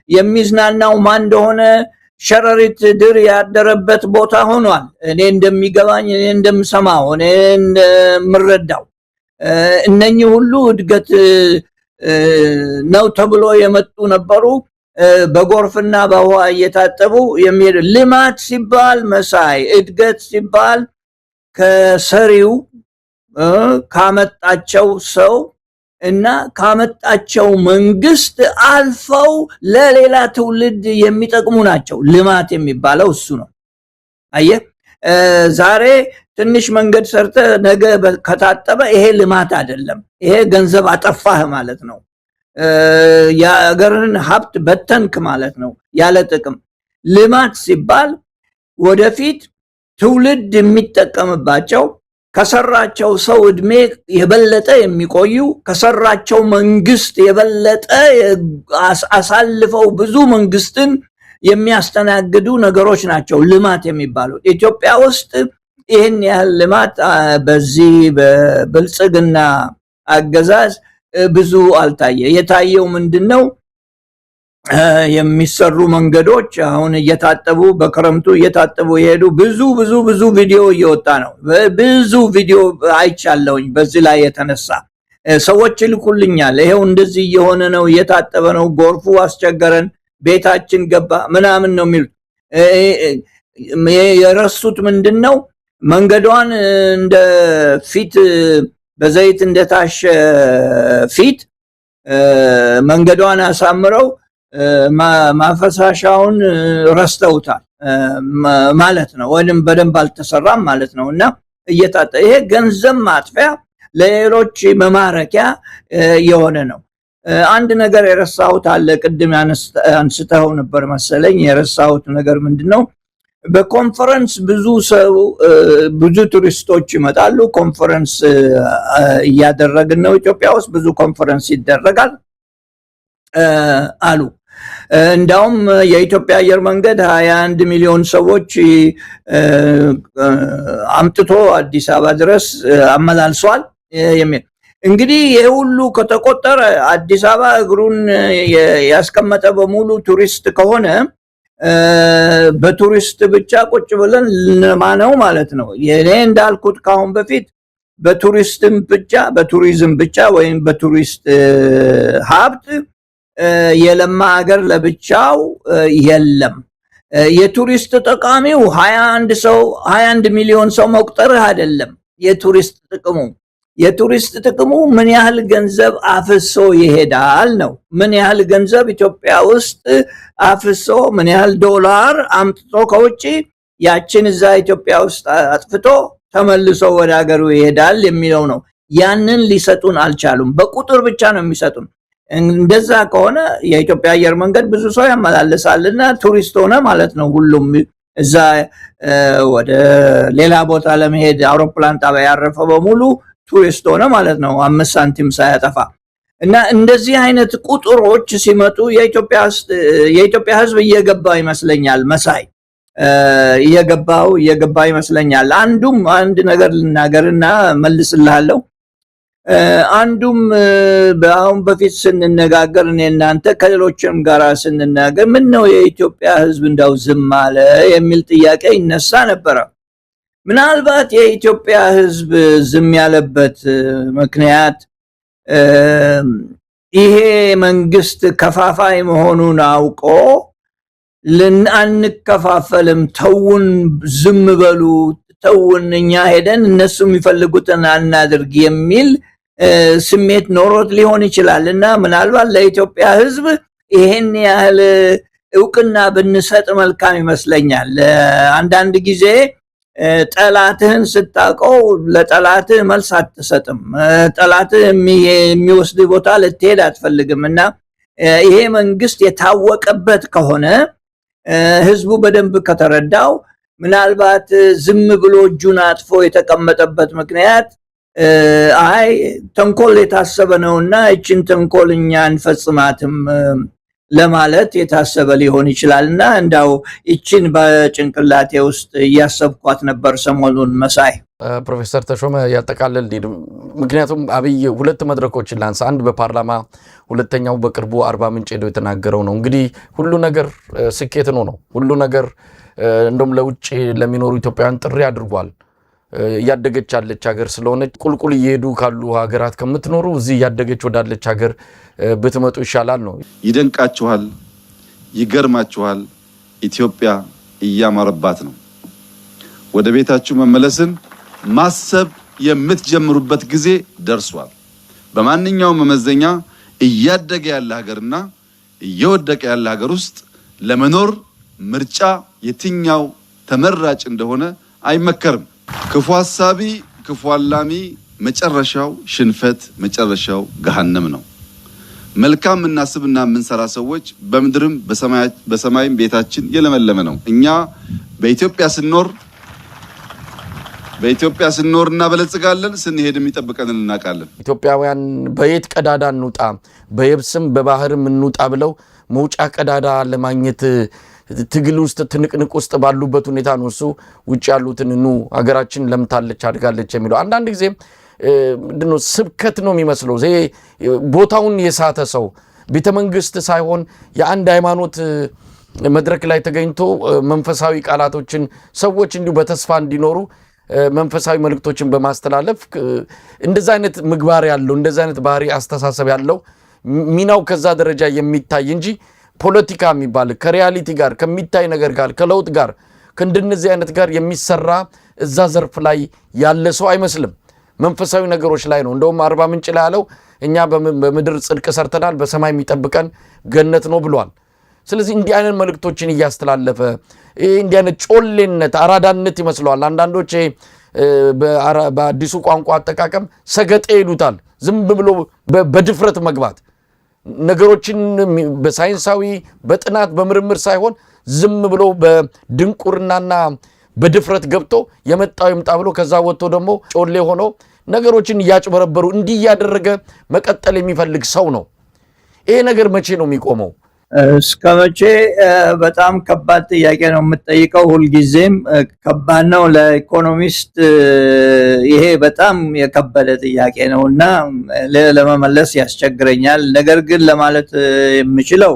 የሚዝናናው ማን እንደሆነ ሸረሪት ድር ያደረበት ቦታ ሆኗል። እኔ እንደሚገባኝ እኔ እንደምሰማው እኔ እንደምረዳው እነኚህ ሁሉ እድገት ነው ተብሎ የመጡ ነበሩ። በጎርፍና በውሃ እየታጠቡ የሚሄድ ልማት ሲባል መሳይ እድገት ሲባል ከሰሪው ካመጣቸው ሰው እና ካመጣቸው መንግስት አልፈው ለሌላ ትውልድ የሚጠቅሙ ናቸው። ልማት የሚባለው እሱ ነው። አየህ ዛሬ ትንሽ መንገድ ሰርተ ነገ ከታጠበ ይሄ ልማት አይደለም። ይሄ ገንዘብ አጠፋህ ማለት ነው። የአገርን ሀብት በተንክ ማለት ነው ያለ ጥቅም። ልማት ሲባል ወደፊት ትውልድ የሚጠቀምባቸው ከሰራቸው ሰው እድሜ የበለጠ የሚቆዩ ከሰራቸው መንግስት የበለጠ አሳልፈው ብዙ መንግስትን የሚያስተናግዱ ነገሮች ናቸው ልማት የሚባሉት። ኢትዮጵያ ውስጥ ይህን ያህል ልማት በዚህ በብልጽግና አገዛዝ ብዙ አልታየ። የታየው ምንድነው? የሚሰሩ መንገዶች አሁን እየታጠቡ በክረምቱ እየታጠቡ ይሄዱ ብዙ ቪዲዮ እየወጣ ነው። ብዙ ቪዲዮ አይቻለሁኝ። በዚህ ላይ የተነሳ ሰዎች ይልኩልኛል። ይሄው እንደዚህ እየሆነ ነው፣ እየታጠበ ነው፣ ጎርፉ አስቸገረን፣ ቤታችን ገባ ምናምን ነው የሚሉት። የረሱት ምንድነው? መንገዷን እንደ ፊት በዘይት እንደታሸ ፊት መንገዷን አሳምረው ማፈሳሻውን ረስተውታል ማለት ነው። ወይንም በደንብ አልተሰራም ማለት ነው። እና ይሄ ገንዘብ ማጥፊያ ለሌሎች መማረኪያ የሆነ ነው። አንድ ነገር የረሳሁት አለ። ቅድም አንስተው ነበር መሰለኝ። የረሳሁት ነገር ምንድነው? በኮንፈረንስ ብዙ ቱሪስቶች ይመጣሉ። ኮንፈረንስ እያደረግን ነው። ኢትዮጵያ ውስጥ ብዙ ኮንፈረንስ ይደረጋል አሉ። እንዳውም የኢትዮጵያ አየር መንገድ 21 ሚሊዮን ሰዎች አምጥቶ አዲስ አበባ ድረስ አመላልሷል የሚል እንግዲህ ይሄ ሁሉ ከተቆጠረ አዲስ አበባ እግሩን ያስቀመጠ በሙሉ ቱሪስት ከሆነ በቱሪስት ብቻ ቁጭ ብለን ለማነው ማለት ነው። የኔ እንዳልኩት ካሁን በፊት በቱሪዝም ብቻ ወይም በቱሪስት ሀብት የለማ ሀገር ለብቻው የለም። የቱሪስት ጠቃሚው 21 ሚሊዮን ሰው መቁጠርህ አይደለም። የቱሪስት ጥቅሙ ምን ያህል ገንዘብ አፍሶ ይሄዳል ነው። ምን ያህል ገንዘብ ኢትዮጵያ ውስጥ አፍሶ ምን ያህል ዶላር አምጥቶ ከውጪ ያችን እዛ ኢትዮጵያ ውስጥ አጥፍቶ ተመልሶ ወደ ሀገሩ ይሄዳል የሚለው ነው። ያንን ሊሰጡን አልቻሉም። በቁጥር ብቻ ነው የሚሰጡን። እንደዛ ከሆነ የኢትዮጵያ አየር መንገድ ብዙ ሰው ያመላልሳልና ቱሪስት ሆነ ማለት ነው። ሁሉም እዛ ወደ ሌላ ቦታ ለመሄድ አውሮፕላን ጣቢያ ያረፈ በሙሉ ቱሪስት ሆነ ማለት ነው፣ 5 ሳንቲም ሳያጠፋ። እና እንደዚህ አይነት ቁጥሮች ሲመጡ የኢትዮጵያ ሕዝብ እየገባ ይመስለኛል። መሳይ እየገባ ይመስለኛል። አንድ ነገር ልናገርና መልስልሃለሁ። አንዱም በአሁን በፊት ስንነጋገር እኔ እናንተ ከሌሎችም ጋር ስንናገር ምን ነው የኢትዮጵያ ሕዝብ እንዳው ዝም አለ የሚል ጥያቄ ይነሳ ነበረ። ምናልባት የኢትዮጵያ ሕዝብ ዝም ያለበት ምክንያት ይሄ መንግስት ከፋፋይ መሆኑን አውቆ አንከፋፈልም፣ ተውን፣ ዝም በሉ፣ ተውን፣ እኛ ሄደን እነሱ የሚፈልጉትን አናድርግ የሚል ስሜት ኖሮት ሊሆን ይችላል። እና ምናልባት ለኢትዮጵያ ሕዝብ ይሄን ያህል እውቅና ብንሰጥ መልካም ይመስለኛል። አንዳንድ ጊዜ ጠላትህን ስታውቀው ለጠላትህ መልስ አትሰጥም። ጠላትህ የሚወስድ ቦታ ልትሄድ አትፈልግም። እና ይሄ መንግስት የታወቀበት ከሆነ ህዝቡ በደንብ ከተረዳው ምናልባት ዝም ብሎ እጁን አጥፎ የተቀመጠበት ምክንያት አይ ተንኮል የታሰበ ነውና እቺን ተንኮል እኛ እንፈጽማትም ለማለት የታሰበ ሊሆን ይችላልና እንዳው እቺን በጭንቅላቴ ውስጥ ያሰብኳት ነበር ሰሞኑን። መሳይ ፕሮፌሰር ተሾመ ያጠቃልል። ምክንያቱም አብይ ሁለት መድረኮችን ላንሳ። አንድ በፓርላማ ሁለተኛው በቅርቡ አርባ ምንጭ ሄዶ የተናገረው ነው። እንግዲህ ሁሉ ነገር ስኬት ነው። ሁሉ ነገር እንደም ለውጭ ለሚኖሩ ኢትዮጵያውያን ጥሪ አድርጓል። እያደገች ያለች ሀገር ስለሆነች ቁልቁል እየሄዱ ካሉ ሀገራት ከምትኖሩ እዚህ እያደገች ወዳለች ሀገር ብትመጡ ይሻላል ነው። ይደንቃችኋል፣ ይገርማችኋል። ኢትዮጵያ እያማረባት ነው። ወደ ቤታችሁ መመለስን ማሰብ የምትጀምሩበት ጊዜ ደርሷል። በማንኛውም መመዘኛ እያደገ ያለ ሀገርና እየወደቀ ያለ ሀገር ውስጥ ለመኖር ምርጫ የትኛው ተመራጭ እንደሆነ አይመከርም። ክፉ ሐሳቢ ክፉ አላሚ መጨረሻው ሽንፈት መጨረሻው ገሃነም ነው። መልካም እናስብና የምንሰራ ሰዎች በምድርም በሰማይም ቤታችን የለመለመ ነው። እኛ በኢትዮጵያ ስንኖር እናበለጽጋለን፣ ስንሄድም ይጠብቀናል እናውቃለን። ኢትዮጵያውያን በየት ቀዳዳ እንውጣ በየብስም በባህርም እንውጣ ብለው መውጫ ቀዳዳ ለማግኘት ትግል ውስጥ ትንቅንቅ ውስጥ ባሉበት ሁኔታ ነው እሱ ውጭ ያሉትን ኑ ሀገራችን ለምታለች አድጋለች የሚለው። አንዳንድ ጊዜ ምንድነው ስብከት ነው የሚመስለው። ቦታውን የሳተ ሰው ቤተ መንግስት ሳይሆን የአንድ ሃይማኖት መድረክ ላይ ተገኝቶ መንፈሳዊ ቃላቶችን ሰዎች እንዲሁ በተስፋ እንዲኖሩ መንፈሳዊ መልእክቶችን በማስተላለፍ እንደዛ አይነት ምግባር ያለው እንደዛ አይነት ባህሪ አስተሳሰብ ያለው ሚናው ከዛ ደረጃ የሚታይ እንጂ ፖለቲካ የሚባል ከሪያሊቲ ጋር ከሚታይ ነገር ጋር ከለውጥ ጋር ከእንደነዚህ አይነት ጋር የሚሰራ እዛ ዘርፍ ላይ ያለ ሰው አይመስልም። መንፈሳዊ ነገሮች ላይ ነው። እንደውም አርባ ምንጭ ላይ ያለው እኛ በምድር ጽድቅ ሰርተናል በሰማይ የሚጠብቀን ገነት ነው ብሏል። ስለዚህ እንዲህ አይነት መልእክቶችን እያስተላለፈ እንዲህ አይነት ጮሌነት አራዳነት ይመስለዋል። አንዳንዶች በአዲሱ ቋንቋ አጠቃቀም ሰገጤ ይሉታል። ዝም ብሎ በድፍረት መግባት ነገሮችን በሳይንሳዊ በጥናት በምርምር ሳይሆን ዝም ብሎ በድንቁርናና በድፍረት ገብቶ የመጣው ይምጣ ብሎ ከዛ ወጥቶ ደግሞ ጮሌ ሆኖ ነገሮችን ያጭበረበሩ እንዲህ ያደረገ መቀጠል የሚፈልግ ሰው ነው። ይሄ ነገር መቼ ነው የሚቆመው? እስከመቼ? በጣም ከባድ ጥያቄ ነው የምትጠይቀው። ሁልጊዜም ከባድ ነው ለኢኮኖሚስት። ይሄ በጣም የከበደ ጥያቄ ነውና ለመመለስ ያስቸግረኛል። ነገር ግን ለማለት የምችለው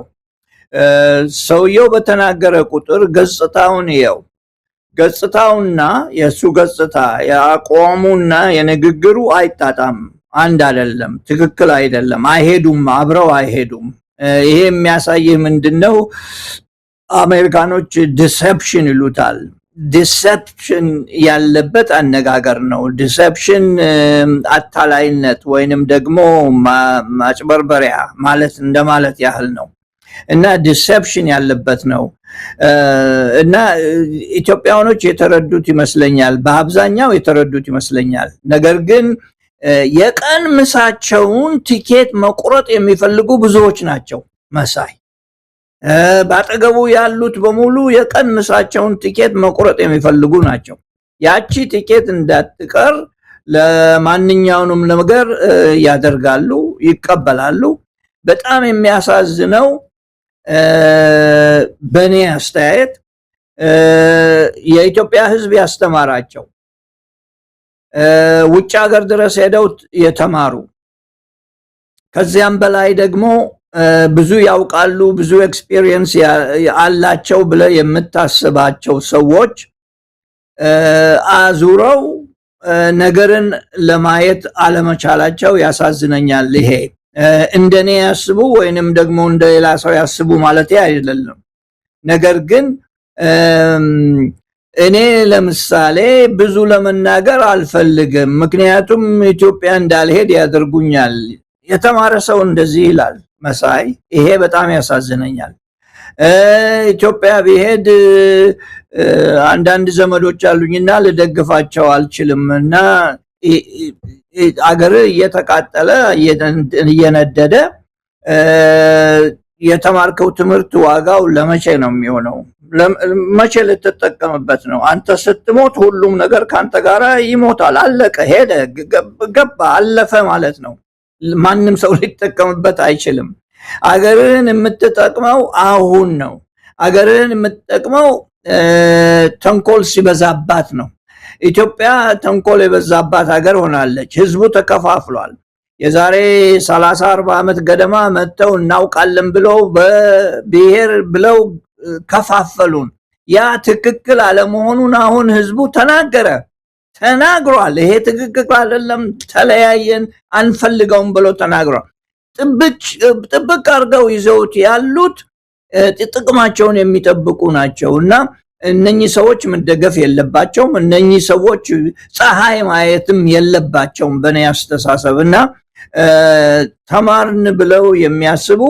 ሰውየው በተናገረ ቁጥር ገጽታውን ይየው። ገጽታውና የሱ ገጽታ የአቋሙና የንግግሩ አይጣጣም፣ አንድ አይደለም፣ ትክክል አይደለም፣ አይሄዱም፣ አብረው አይሄዱም። ይሄ የሚያሳይህ ምንድነው? አሜሪካኖች ዲሰፕሽን ይሉታል። ዲሰፕሽን ያለበት አነጋገር ነው። ዲሰፕሽን አታላይነት ወይንም ደግሞ ማጭበርበሪያ ማለት እንደማለት ያህል ነው እና ዲሰፕሽን ያለበት ነው እና ኢትዮጵያውያኖች የተረዱት ይመስለኛል፣ በአብዛኛው የተረዱት ይመስለኛል። ነገር ግን የቀን ምሳቸውን ቲኬት መቁረጥ የሚፈልጉ ብዙዎች ናቸው። መሳይ ባጠገቡ ያሉት በሙሉ የቀን ምሳቸውን ቲኬት መቁረጥ የሚፈልጉ ናቸው። ያቺ ቲኬት እንዳትቀር ለማንኛውንም ነገር ያደርጋሉ፣ ይቀበላሉ። በጣም የሚያሳዝነው በኔ አስተያየት የኢትዮጵያ ሕዝብ ያስተማራቸው ውጭ ሀገር ድረስ ሄደው የተማሩ ከዚያም በላይ ደግሞ ብዙ ያውቃሉ ብዙ ኤክስፒሪየንስ አላቸው ብለ የምታስባቸው ሰዎች አዙረው ነገርን ለማየት አለመቻላቸው ያሳዝነኛል። ይሄ እንደኔ ያስቡ ወይንም ደግሞ እንደሌላ ሰው ያስቡ ማለት አይደለም። ነገር ግን እኔ ለምሳሌ ብዙ ለመናገር አልፈልግም፣ ምክንያቱም ኢትዮጵያ እንዳልሄድ ያደርጉኛል። የተማረ ሰው እንደዚህ ይላል መሳይ፣ ይሄ በጣም ያሳዝነኛል። ኢትዮጵያ ቢሄድ አንዳንድ ዘመዶች አሉኝና ልደግፋቸው አልችልምና አገር እየተቃጠለ እየነደደ የተማርከው ትምህርት ዋጋው ለመቼ ነው የሚሆነው? መቼ ልትጠቀምበት ነው? አንተ ስትሞት ሁሉም ነገር ካንተ ጋር ይሞታል። አለቀ፣ ሄደ፣ ገባ፣ አለፈ ማለት ነው። ማንም ሰው ሊጠቀምበት አይችልም። አገርን የምትጠቅመው አሁን ነው። አገርን የምትጠቅመው ተንኮል ሲበዛባት ነው። ኢትዮጵያ ተንኮል የበዛባት ሀገር ሆናለች። ህዝቡ ተከፋፍሏል። የዛሬ 30-40 ዓመት ገደማ መተው እናውቃለን ብለው በብሔር ብለው ከፋፈሉን። ያ ትክክል አለመሆኑን አሁን ህዝቡ ተናግሯል። ይሄ ትክክል አይደለም፣ ተለያየን፣ አንፈልገውም ብሎ ተናግሯል። ጥብቅ አድርገው ይዘውት ያሉት ጥቅማቸውን የሚጠብቁ ናቸውና እነኚህ ሰዎች መደገፍ የለባቸውም። እነኚህ ሰዎች ፀሐይ ማየትም የለባቸውም በእኔ አስተሳሰብና ተማርን ብለው የሚያስቡ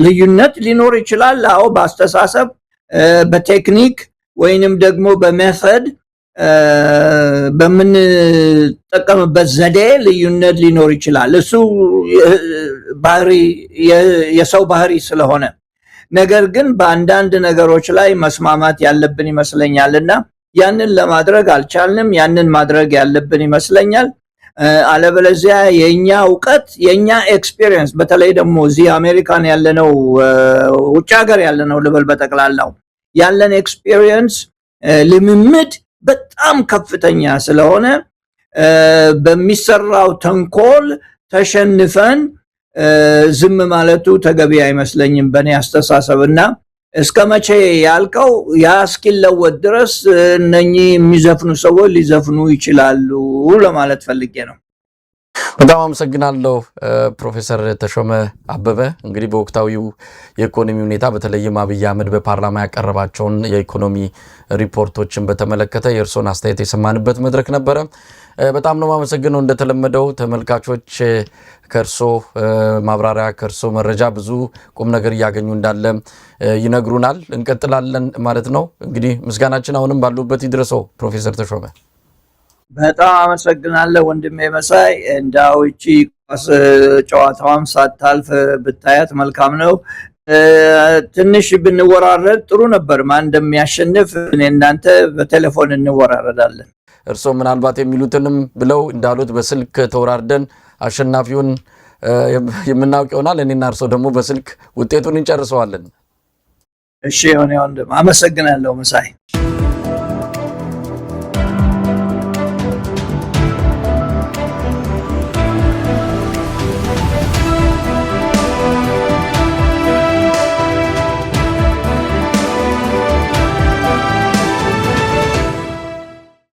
ልዩነት ሊኖር ይችላል። አዎ፣ በአስተሳሰብ፣ በቴክኒክ፣ ወይንም ደግሞ በሜተድ በምንጠቀምበት ዘዴ ልዩነት ሊኖር ይችላል። እሱ ባህሪ የሰው ባህሪ ስለሆነ ነገር ግን በአንዳንድ ነገሮች ላይ መስማማት ያለብን ይመስለኛልና ያንን ለማድረግ አልቻልንም። ያንን ማድረግ ያለብን ይመስለኛል። አለበለዚያ የኛ ዕውቀት የኛ ኤክስፒሪየንስ በተለይ ደግሞ እዚህ አሜሪካን ያለነው ውጭ ሀገር ያለነው ልበል በጠቅላላው ያለን ኤክስፒሪየንስ ልምምድ በጣም ከፍተኛ ስለሆነ በሚሰራው ተንኮል ተሸንፈን ዝም ማለቱ ተገቢ አይመስለኝም በእኔ አስተሳሰብና እስከ መቼ ያልከው ያ እስኪለወጥ ድረስ እነኚህ የሚዘፍኑ ሰዎች ሊዘፍኑ ይችላሉ ለማለት ፈልጌ ነው። በጣም አመሰግናለሁ ፕሮፌሰር ተሾመ አበበ። እንግዲህ በወቅታዊው የኢኮኖሚ ሁኔታ በተለይም አብይ አህመድ በፓርላማ ያቀረባቸውን የኢኮኖሚ ሪፖርቶችን በተመለከተ የእርሶን አስተያየት የሰማንበት መድረክ ነበረ። በጣም ነው ማመሰግነው። እንደተለመደው ተመልካቾች ከእርሶ ማብራሪያ ከእርሶ መረጃ ብዙ ቁም ነገር እያገኙ እንዳለ ይነግሩናል። እንቀጥላለን ማለት ነው። እንግዲህ ምስጋናችን አሁንም ባሉበት ይድረሰው ፕሮፌሰር ተሾመ። በጣም አመሰግናለሁ ወንድሜ መሳይ። እንዳው እቺ ኳስ ጨዋታዋም ሳታልፍ ብታያት መልካም ነው። ትንሽ ብንወራረድ ጥሩ ነበር። ማን እንደሚያሸንፍ እኔ እናንተ በቴሌፎን እንወራረዳለን። እርሶ ምናልባት የሚሉትንም ብለው እንዳሉት በስልክ ተወራርደን አሸናፊውን የምናውቅ ይሆናል። እኔና እርሶ ደግሞ በስልክ ውጤቱን እንጨርሰዋለን። እሺ ወንድም አመሰግናለሁ መሳይ።